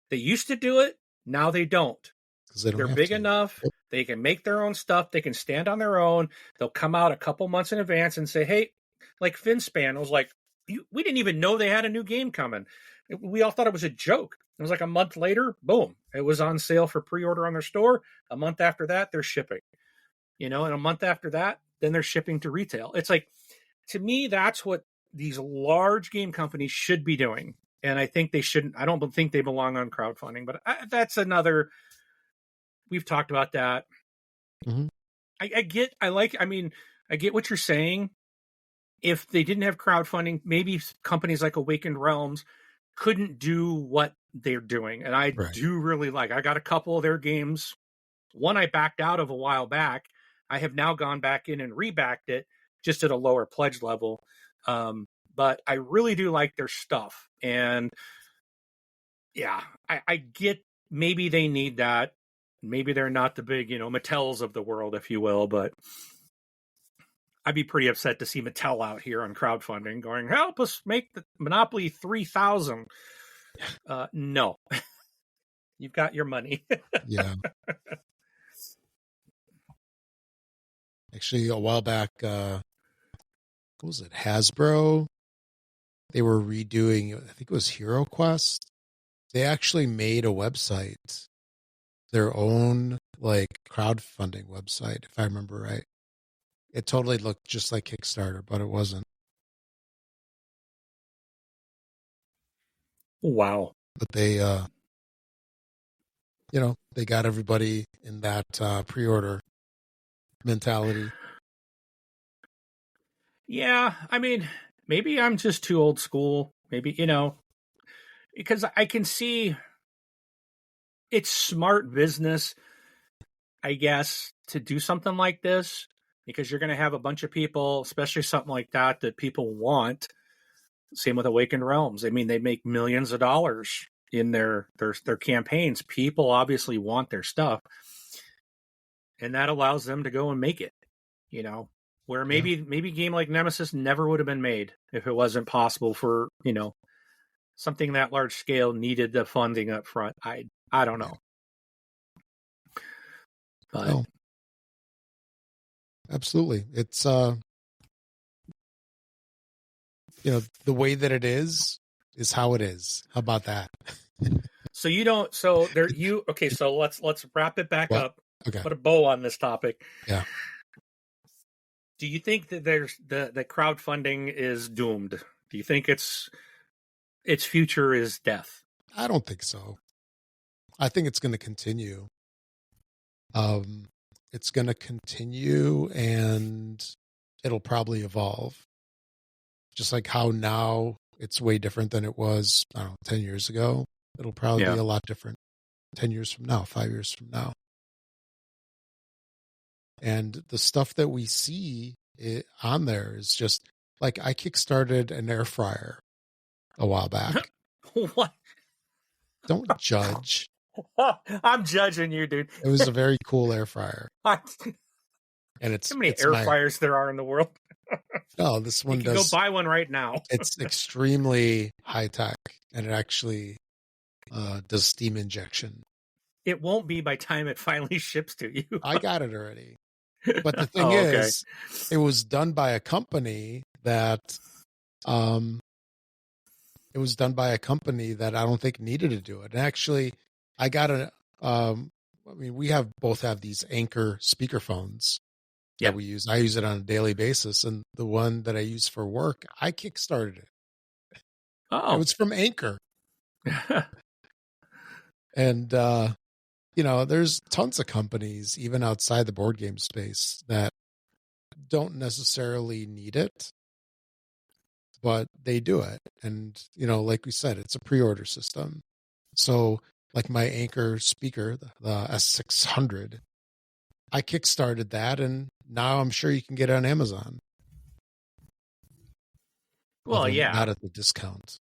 They used to do it. Now they don't. They're big enough. Yep. They can make their own stuff. They can stand on their own. They'll come out a couple months in advance and say, hey, like Finspan was like, we didn't even know they had a new game coming. We all thought it was a joke. It was like a month later, boom, it was on sale for pre-order on their store. A month after that, they're shipping. And a month after that, then they're shipping to retail. It's like, to me, that's what these large game companies should be doing. And I think they shouldn't. I don't think they belong on crowdfunding, but that's another. We've talked about that. Mm-hmm. I get what you're saying. If they didn't have crowdfunding, maybe companies like Awakened Realms couldn't do what they're doing. And I do really I got a couple of their games. One I backed out of a while back. I have now gone back in and rebacked it just at a lower pledge level. But I really do like their stuff. And yeah, I get maybe they need that. Maybe they're not the big, Mattels of the world, if you will, but I'd be pretty upset to see Mattel out here on crowdfunding going, help us make the Monopoly 3000. No. You've got your money. Yeah. Actually, a while back, what was it? Hasbro. They were redoing, I think it was Hero Quest. They actually made a website, their own crowdfunding website, if I remember right. It totally looked just like Kickstarter, but it wasn't. Wow. But they, they got everybody in that pre-order mentality. Yeah, maybe I'm just too old school. Maybe, because I can see it's smart business, I guess, to do something like this, because you're going to have a bunch of people, especially something like that people want. Same with Awakened Realms. They make millions of dollars in their campaigns. People obviously want their stuff, and that allows them to go and make it, where maybe a game like Nemesis never would have been made if it wasn't possible for, something that large scale needed the funding up front. I don't know. But no. Absolutely. It's the way that it is how it is. How about that? So so let's wrap it back up. Okay. Put a bow on this topic. Yeah. Do you think that there's the crowdfunding is doomed? Do you think its future is death? I don't think so. I think it's going to continue. It's going to continue, and it'll probably evolve. Just like how now it's way different than it was, 10 years ago. It'll probably be a lot different 10 years from now, 5 years from now. And the stuff that we see on there is just I kickstarted an air fryer a while back. What? Don't judge. I'm judging you, dude. It was a very cool air fryer. And how many air fryers there are in the world? No, this one does. Go buy one right now. It's extremely high tech, and it actually does steam injection. It won't be by time it finally ships to you. I got it already. But the thing is, it was done by a company that it was done by a company that I don't think needed to do it. And actually, I got we both have these Anchor speakerphones that we use. I use it on a daily basis. And the one that I use for work, I kickstarted it. Oh. It was from Anchor. And, there's tons of companies, even outside the board game space, that don't necessarily need it, but they do it. And, like we said, it's a pre-order system. So like my Anchor speaker, the S600, I kickstarted that, and now I'm sure you can get it on Amazon. Well, although yeah. Not at the discount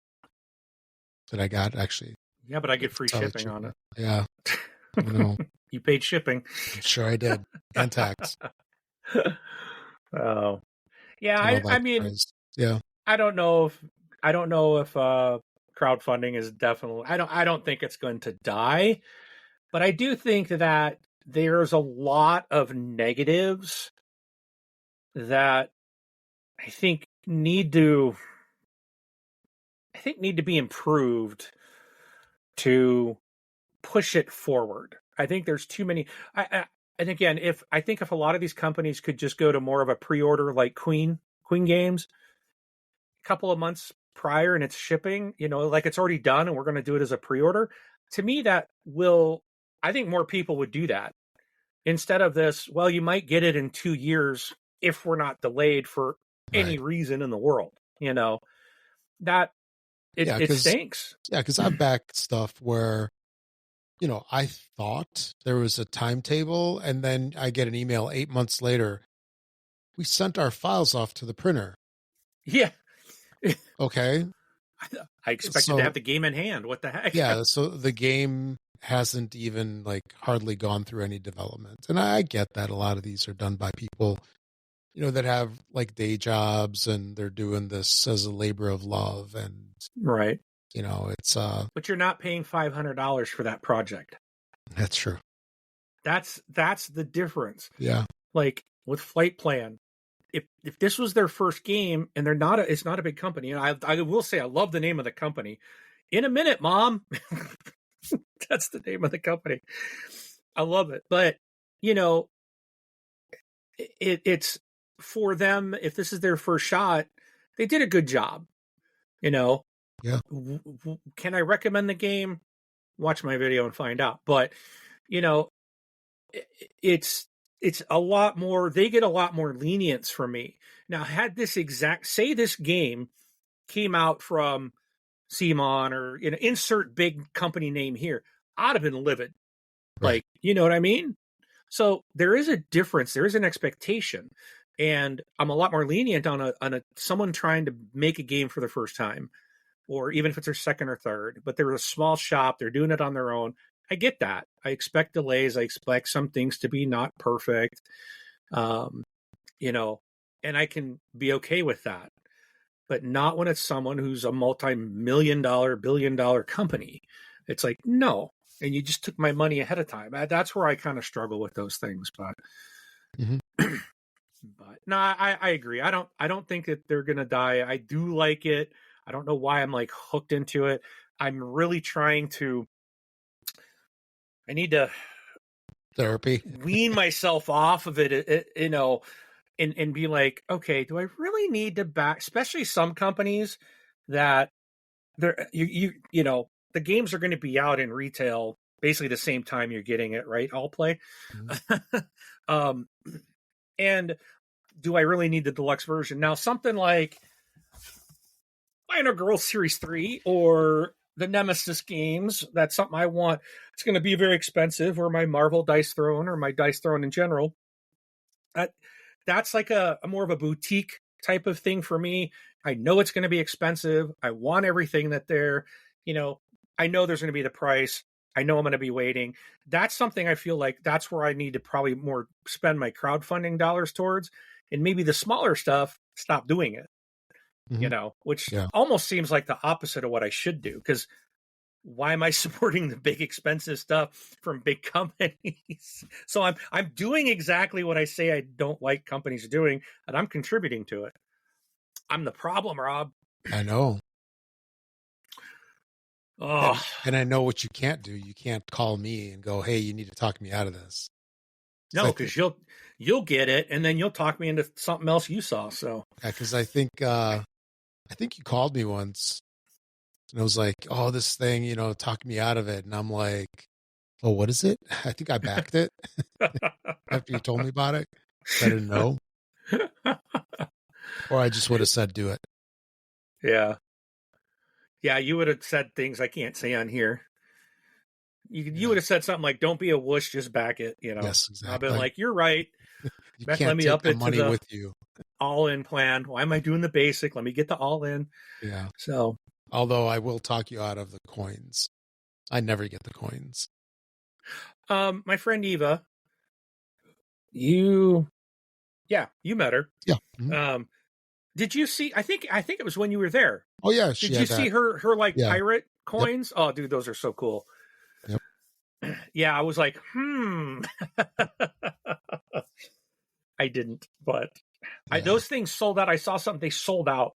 that I got, actually. Yeah, but I get free shipping on it. Yeah. I know. You paid shipping. I'm sure I did. And tax. Oh. Yeah, I mean, price. Yeah. I don't know if crowdfunding is definitely, I don't think it's going to die, but I do think that there's a lot of negatives that I think need to be improved to push it forward. I think there's too many. And again, if a lot of these companies could just go to more of a pre-order like Queen Games, a couple of months prior, and it's shipping, like it's already done, and we're going to do it as a pre-order. To me, I think more people would do that instead of this. Well, you might get it in 2 years if we're not delayed for any reason in the world. That it stinks. Yeah, because I've backed stuff where, I thought there was a timetable, and then I get an email 8 months later. We sent our files off to the printer. Yeah. Okay. I expected to have the game in hand. What the heck? Yeah. So the game hasn't even hardly gone through any development. And I get that a lot of these are done by people, that have day jobs, and they're doing this as a labor of love. And right. It's but you're not paying $500 for that project. That's true. That's the difference. Yeah. Like with Flight Plan, if this was their first game, and it's not a big company, and I will say I love the name of the company. In a Minute, Mom. That's the name of the company. I love it. But it's for them. If this is their first shot, they did a good job. Yeah. Can I recommend the game? Watch my video and find out. But it's a lot more. They get a lot more lenience from me now. Had this this game came out from CMON or insert big company name here, I'd have been livid. Right. You know what I mean? So there is a difference. There is an expectation, and I'm a lot more lenient on someone trying to make a game for the first time, or even if it's their second or third. But they're a small shop; they're doing it on their own. I get that. I expect delays. I expect some things to be not perfect, and I can be okay with that. But not when it's someone who's a multi-million-dollar, billion-dollar company. It's like, no. And you just took my money ahead of time. That's where I kind of struggle with those things. But, but no, I agree. I don't think that they're going to die. I do like it. I don't know why I'm hooked into it. I'm really trying to, I need to therapy, wean myself off of it, and be like, okay, do I really need to back, especially some companies that they're, the games are going to be out in retail basically the same time you're getting it, right? All play. And do I really need the deluxe version? Now, something like Minor Girls Series 3 or the Nemesis games, that's something I want. It's going to be very expensive, or my Marvel Dice Throne, or my Dice Throne in general. That's like a more of a boutique type of thing for me. I know it's going to be expensive. I want everything that they're, I know there's going to be the price. I know I'm going to be waiting. That's something I feel like that's where I need to probably more spend my crowdfunding dollars towards. And maybe the smaller stuff, stop doing it, which almost seems like the opposite of what I should do. Because why am I supporting the big expensive stuff from big companies? So I'm doing exactly what I say I don't like companies doing, and I'm contributing to it. I'm the problem, Rob. I know. Oh, And I know what you can't do. You can't call me and go, hey, you need to talk me out of this. no, because you'll get it, and then you'll talk me into something else you saw. So yeah, because I think you called me once and I was like, oh, this thing, talk me out of it. And I'm like, oh, what is it? I think I backed it after you told me about it. I didn't know. Or I just would have said, do it. yeah, you would have said things I can't say on here. You would have said something like, "Don't be a wuss, just back it." Yes, exactly. I've been like, "You're right." You Back, can't let me take up the it to money the with you. all-in plan. Why am I doing the basic? Let me get the all-in. Yeah. So, although I will talk you out of the coins. I never get the coins. my friend Eva, you met her. Yeah. Mm-hmm. Did you see? I think it was when you were there. Oh yeah. Did you see her pirate coins? Yep. Oh, dude, those are so cool. Yep. Yeah, I was like, I didn't, but those things sold out. I saw something, they sold out.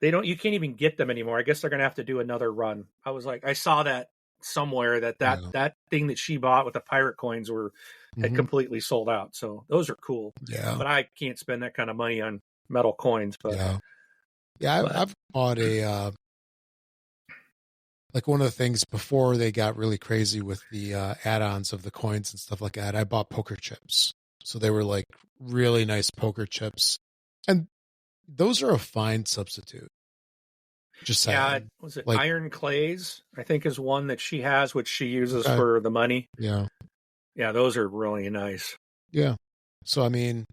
You can't even get them anymore. I guess they're going to have to do another run. I was like, I saw that somewhere that thing that she bought with the pirate coins had completely sold out. So those are cool. Yeah. But I can't spend that kind of money on metal coins. But I've bought a, like one of the things before they got really crazy with the add-ons of the coins and stuff like that, I bought poker chips. So they were like really nice poker chips. And those are a fine substitute. Just saying. Yeah, was it like, Iron Clays, I think is one that she has, which she uses for the money. Yeah. Yeah, those are really nice. Yeah. So, I mean,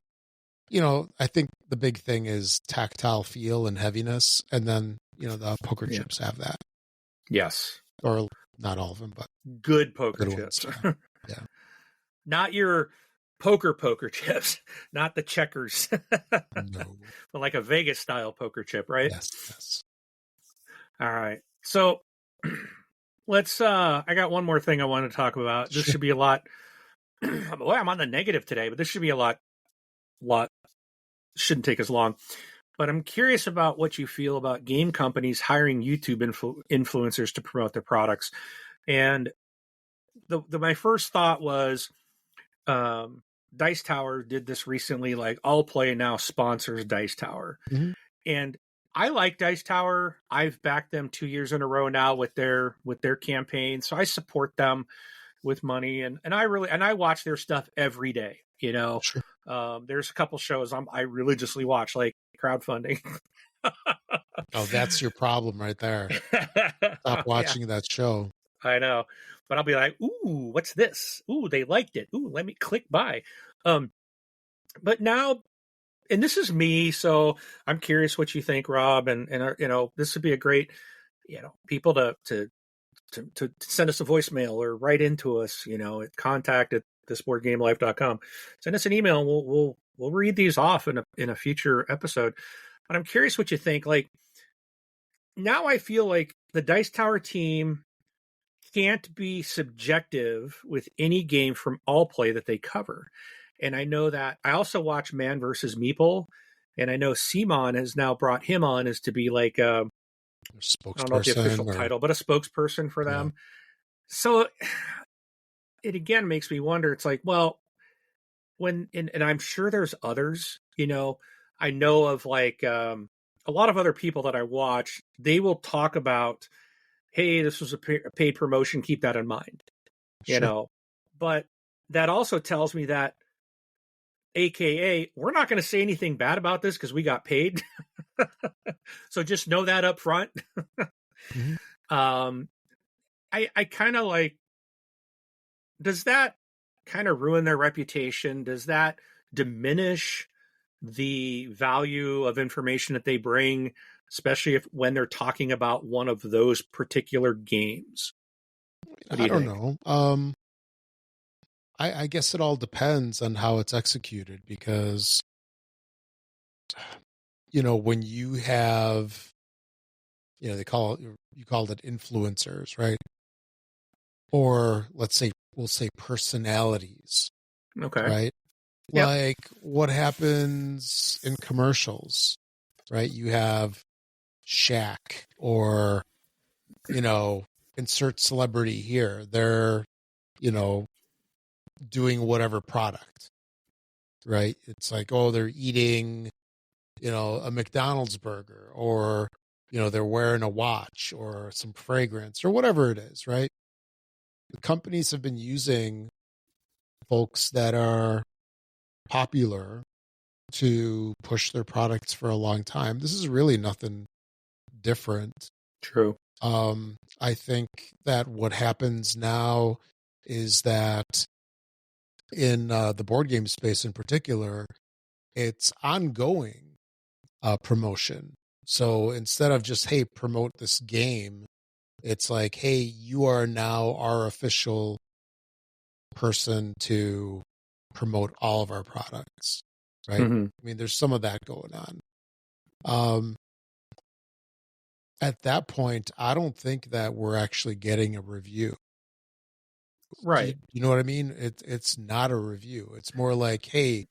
I think the big thing is tactile feel and heaviness. And then, the poker chips have that. Yes. Or not all of them, but good poker chips. Yeah. Not your poker chips, not the checkers. No. But like a Vegas style poker chip, right? Yes. All right. So let's I got one more thing I want to talk about. This should be a lot. Well, I'm on the negative today, but this should be a lot shouldn't take as long. But I'm curious about what you feel about game companies hiring YouTube influencers to promote their products. And my first thought was Dice Tower did this recently, like All Play now sponsors Dice Tower. Mm-hmm. And I like Dice Tower. I've backed them 2 years in a row now with their campaign. So I support them with money and I watch their stuff every day, Sure. There's a couple shows I religiously watch, like crowdfunding. Oh, that's your problem right there. Stop watching that show. I know. But I'll be like, ooh, what's this? Ooh, they liked it. Ooh, let me click buy. But now, and this is me, so I'm curious what you think, Rob, and this would be a great, people to send us a voicemail or write into us, at contact@thisboardgamelife.com. Send us an email and we'll read these off in a future episode. But I'm curious what you think. Like, now I feel like the Dice Tower team can't be subjective with any game from All Play that they cover. And I know that I also watch Man vs. Meeple, and I know Simon has now brought him on as to be like a spokesperson. I don't know the official title, but a spokesperson for them. Yeah. So it again makes me wonder. It's like, well, and I'm sure there's others, I know of like a lot of other people that I watch, they will talk about, hey, this was a paid promotion, keep that in mind, sure. But that also tells me that, AKA, we're not going to say anything bad about this because we got paid. So just know that up front. Mm-hmm. I kind of like, does that kind of ruin their reputation? Does that diminish the value of information that they bring, especially when they're talking about one of those particular games? I don't know. I guess it all depends on how it's executed because, when you have, you called it influencers, right? Or we'll say personalities. Okay. Right? Yep. Like what happens in commercials, right? You have Shaq or insert celebrity here. They're, doing whatever product, right? It's like, oh, they're eating, a McDonald's burger, or, they're wearing a watch or some fragrance or whatever it is, right? The companies have been using folks that are popular to push their products for a long time. This is really nothing different. True. I think that what happens now is that in the board game space in particular, it's ongoing promotion. So instead of just, hey, promote this game, it's like, hey, you are now our official person to promote all of our products, right? Mm-hmm. I mean, there's some of that going on. At that point, I don't think that we're actually getting a review. Right. You know what I mean? It's not a review. It's more like, hey,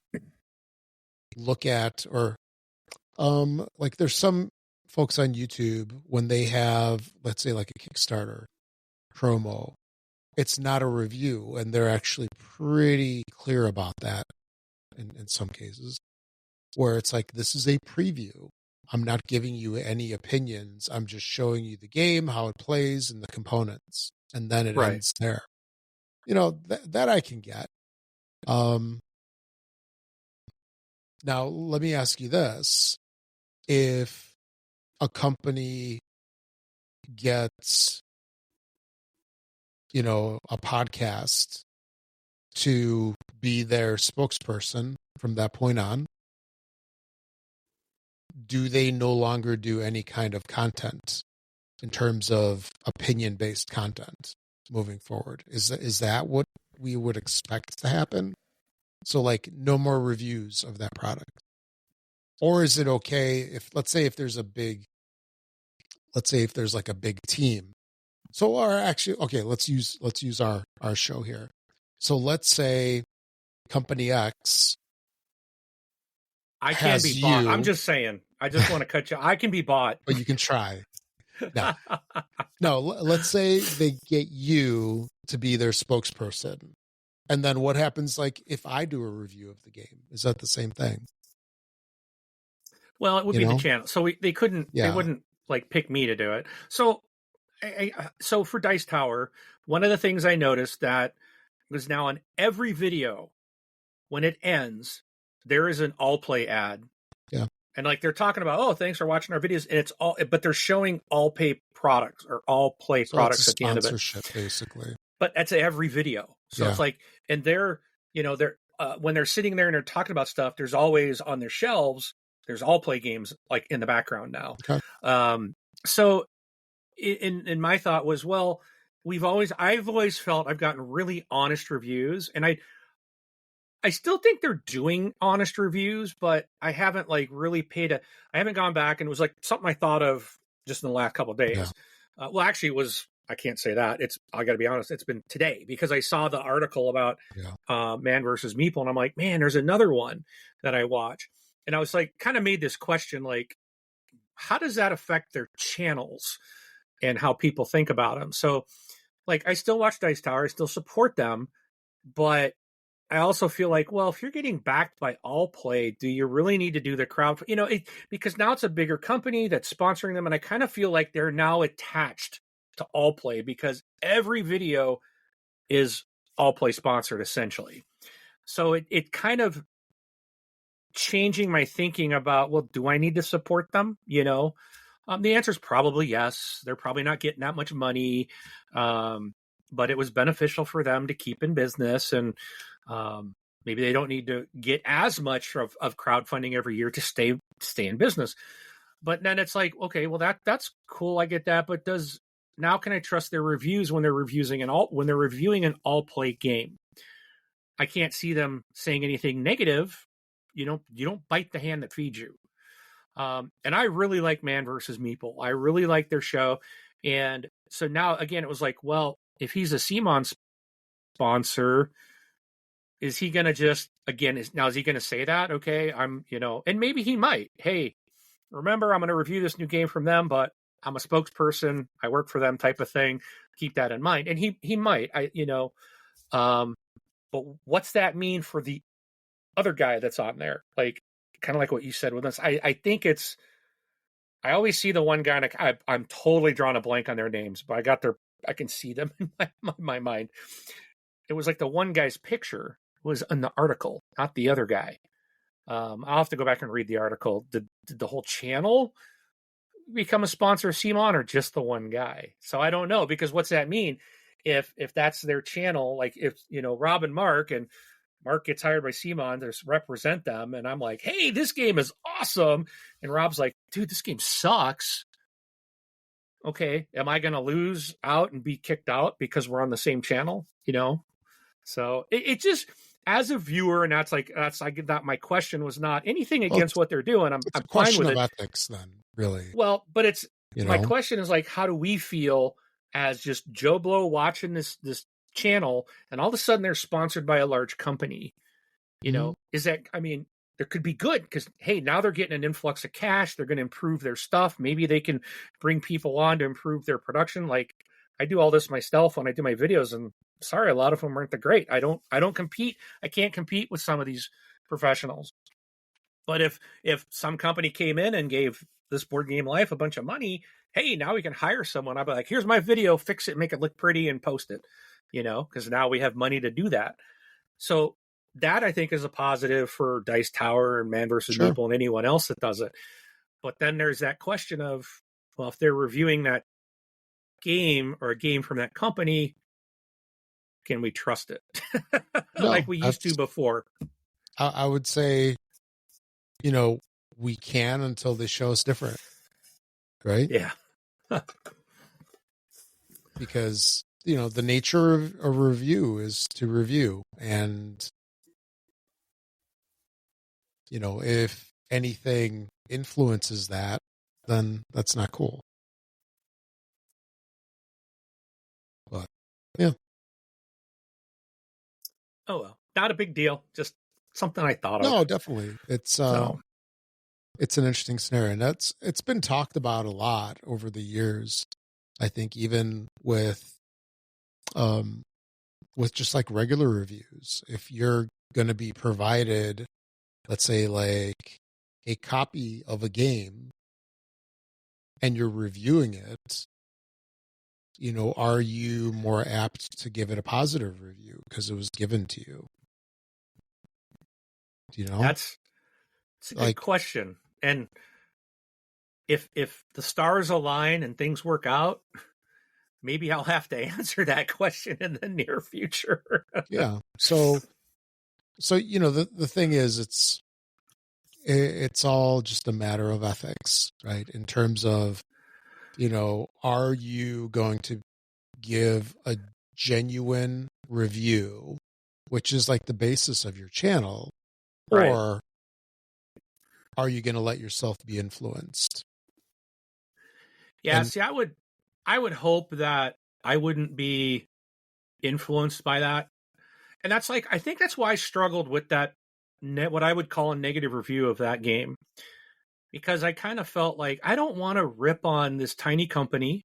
look at, or like there's some folks on YouTube when they have, let's say, like a Kickstarter promo, it's not a review, and they're actually pretty clear about that in some cases, where it's like, this is a preview. I'm not giving you any opinions. I'm just showing you the game, how it plays, and the components, and then it ends there. That I can get. Now, let me ask you this. If a company gets, a podcast to be their spokesperson from that point on, do they no longer do any kind of content in terms of opinion-based content moving forward? Is that what we would expect to happen? So, like, no more reviews of that product? Or is it okay if, let's say if there's like a big team. So, or actually, okay, let's use our show here. So let's say Company X. I can be bought. I'm just saying. I just want to cut you. I can be bought. But you can try. No, let's say they get you to be their spokesperson. And then what happens, like, if I do a review of the game? Is that the same thing? Well, it would be the channel. So they wouldn't like pick me to do it. So, so for Dice Tower, one of the things I noticed that was now on every video, when it ends, there is an all play ad. Yeah. And like they're talking about, oh, thanks for watching our videos. And it's all, but they're showing all pay products or all play products at the end of it. Sponsorship, basically. But that's every video. So it's like, and they're when they're sitting there and they're talking about stuff, there's always on their shelves, there's all play games like in the background now. Okay. So in my thought was, well, I've always felt I've gotten really honest reviews, and I still think they're doing honest reviews, but I haven't like really I haven't gone back, and it was like something I thought of just in the last couple of days. Yeah. Well, actually it was, I can't say that. I gotta be honest, it's been today because I saw the article about Man versus Meeple, and I'm like, man, there's another one that I watch. And I was like, kind of made this question, like, how does that affect their channels and how people think about them? So like, I still watch Dice Tower, I still support them, but I also feel like, well, if you're getting backed by All Play, do you really need to do the crowd? Because now it's a bigger company that's sponsoring them. And I kind of feel like they're now attached to All Play because every video is All Play sponsored essentially. So it kind of changing my thinking about, well, do I need to support them? The answer is probably yes. They're probably not getting that much money. But it was beneficial for them to keep in business, and maybe they don't need to get as much of crowdfunding every year to stay in business. But then it's like, okay, well that's cool. I get that. But now can I trust their reviews when they're reviewing an all play game? I can't see them saying anything negative. You don't bite the hand that feeds you. And I really like Man versus Meeple. I really like their show. And so now again, it was like, well, if he's a CMON sponsor, is he going to just, again, is he going to say that? Okay, and maybe he might. Hey, remember, I'm going to review this new game from them, but I'm a spokesperson, I work for them type of thing. Keep that in mind. And he might, but what's that mean for the other guy that's on there? Like, kind of like what you said with us. I think I always see the one guy, and I'm totally drawing a blank on their names, but I can see them in my mind. It was like the one guy's picture was in the article, not the other guy. I'll have to go back and read the article. Did the whole channel become a sponsor of CMON or just the one guy? So I don't know, because what's that mean? If that's their channel, like if, Rob and Mark gets hired by CMON to represent them, and I'm like, hey, this game is awesome. And Rob's like, dude, this game sucks. Okay, am I going to lose out and be kicked out because we're on the same channel? So it just, as a viewer, and that's my question was not anything against what they're doing. I'm a fine question with of it. ethics, then, really. Well, but it's my question is like, how do we feel as just Joe Blow watching this channel, and all of a sudden they're sponsored by a large company? Is that, there could be good, because hey, now they're getting an influx of cash. They're going to improve their stuff. Maybe they can bring people on to improve their production. Like, I do all this myself when I do my videos, and sorry, a lot of them aren't that great. I don't compete. I can't compete with some of these professionals. But if some company came in and gave this Board Game Life a bunch of money, hey, now we can hire someone. I'll be like, here's my video, fix it, make it look pretty, and post it. Because now we have money to do that. So that, I think, is a positive for Dice Tower and Man vs. Meeple and anyone else that does it. But then there's that question of, well, if they're reviewing that game or a game from that company, can we trust it? Like we used to before. I would say, we can until they show us different. Right? Yeah. Because, the nature of a review is to review. And, if anything influences that, then that's not cool. But, yeah. Oh, well, not a big deal. Just something I thought of. No, definitely. It's an interesting scenario. And it's been talked about a lot over the years. I think even with just like regular reviews, if you're going to be provided, let's say, like a copy of a game and you're reviewing it, are you more apt to give it a positive review because it was given to you? That's a good question. And if the stars align and things work out, maybe I'll have to answer that question in the near future. Yeah. So the thing is, it's all just a matter of ethics, right? In terms of, are you going to give a genuine review, which is like the basis of your channel, right, or are you going to let yourself be influenced? Yeah. See, I would hope that I wouldn't be influenced by that. And that's like, I think that's why I struggled with that, what I would call a negative review of that game, because I kind of felt like I don't want to rip on this tiny company.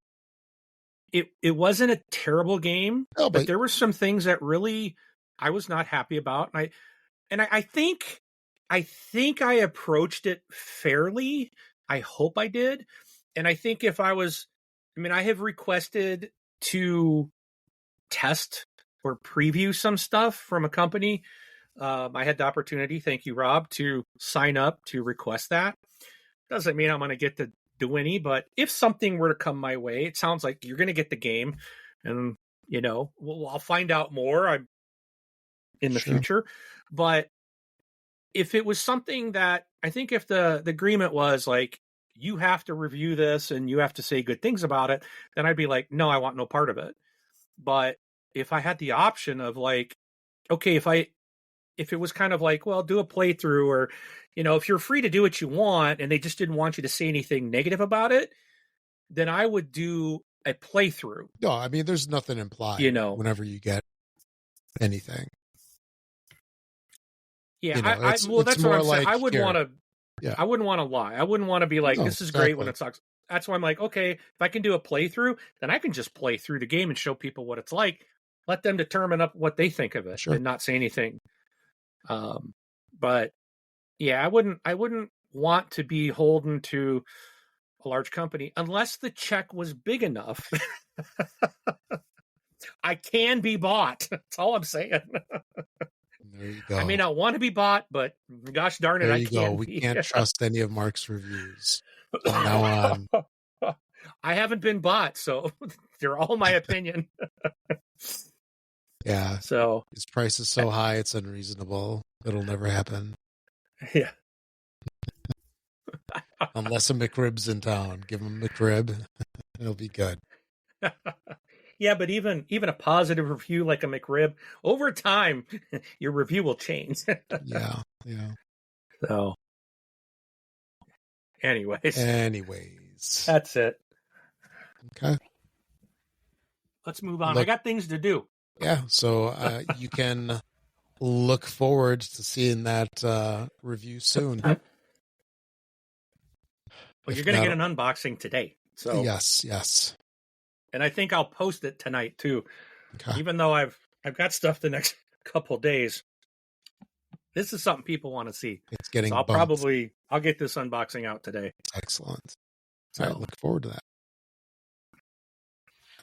It wasn't a terrible game, but there were some things that really I was not happy about. And I think I approached it fairly. I hope I did. And I think if I have requested to test or preview some stuff from a company. I had the opportunity, thank you, Rob, to sign up to request that. Doesn't mean I'm going to get to do any, but if something were to come my way, it sounds like you're going to get the game. And, I'll find out more in the future. But if it was something that, I think if the agreement was like, you have to review this and you have to say good things about it, then I'd be like, no, I want no part of it. But if I had the option of like, okay, if it was kind of like, well, do a playthrough, or, if you're free to do what you want and they just didn't want you to say anything negative about it, then I would do a playthrough. No, there's nothing implied, whenever you get anything. Yeah. That's what I'm saying. I wouldn't want to lie. I wouldn't want to be like, this is great when it sucks. that's why I'm like, okay, if I can do a playthrough, then I can just play through the game and show people what it's like. Let them determine up what they think of it and not say anything. But yeah, I wouldn't want to be holden to a large company unless the check was big enough. I can be bought. That's all I'm saying. There you go. I may not want to be bought, but gosh darn it, there I you can go. We be. can't trust any of Mark's reviews from now on. I haven't been bought, so they're all my opinion. Yeah. So his price is so high, it's unreasonable. It'll never happen. Yeah. Unless a McRib's in town. Give him a McRib. It'll be good. Yeah, but even a positive review like a McRib, over time, your review will change. Yeah. So, anyways, that's it. Okay. Let's move on. I got things to do. Yeah, so you can look forward to seeing that review soon. Well, you're going to get an unboxing today. So yes. And I think I'll post it tonight too. Okay. Even though I've got stuff the next couple days. This is something people want to see. It's getting so I'll get this unboxing out today. Excellent. All right, look forward to that.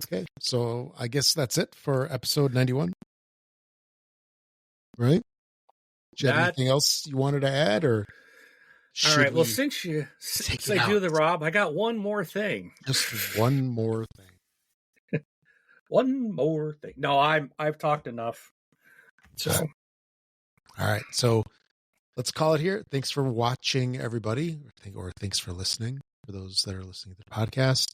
Okay, so I guess that's it for episode 91. Right? Do you have anything else you wanted to add, or? All right. Well, since I do the Rob, I got one more thing. Just one more thing. One more thing. No, I've talked enough. So, all right. So let's call it here. Thanks for watching, everybody, or thanks for listening. For those that are listening to the podcast,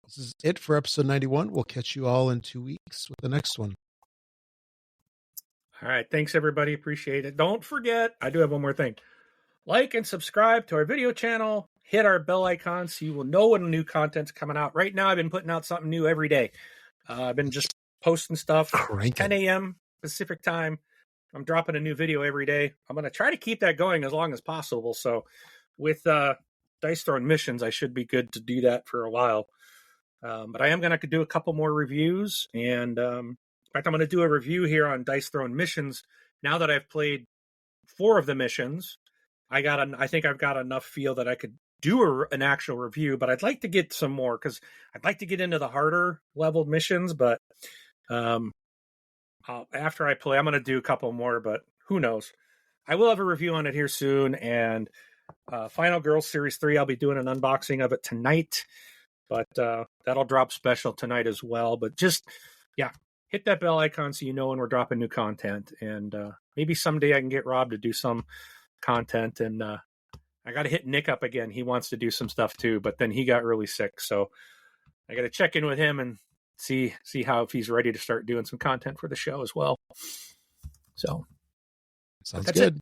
this is it for episode 91. We'll catch you all in 2 weeks with the next one. All right. Thanks, everybody. Appreciate it. Don't forget, I do have one more thing. Like and subscribe to our video channel. Hit our bell icon so you will know when new content's coming out. Right now, I've been putting out something new every day. I've been just posting stuff. 10 a.m. Pacific time. I'm dropping a new video every day. I'm going to try to keep that going as long as possible. So with Dice Throne Missions, I should be good to do that for a while. But I am going to do a couple more reviews. And in fact, I'm going to do a review here on Dice Throne Missions. Now that I've played 4 of the missions, I think I've got enough feel that I could do an actual review, but I'd like to get some more because I'd like to get into the harder leveled missions. But after I play, I'm going to do a couple more, but who knows? I will have a review on it here soon. And Final Girls Series 3, I'll be doing an unboxing of it tonight, but that'll drop special tonight as well. But just, hit that bell icon so you know when we're dropping new content. And maybe someday I can get Rob to do some content. And I got to hit Nick up again. He wants to do some stuff too, but then he got really sick. So I got to check in with him and see how, if he's ready to start doing some content for the show as well. So sounds good. It.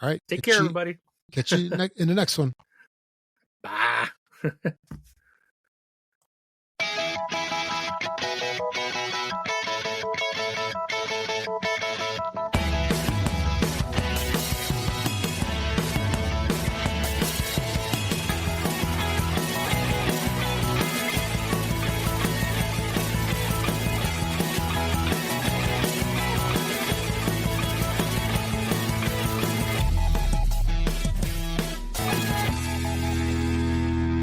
All right. Take care, everybody. Catch you in the next one. Bye.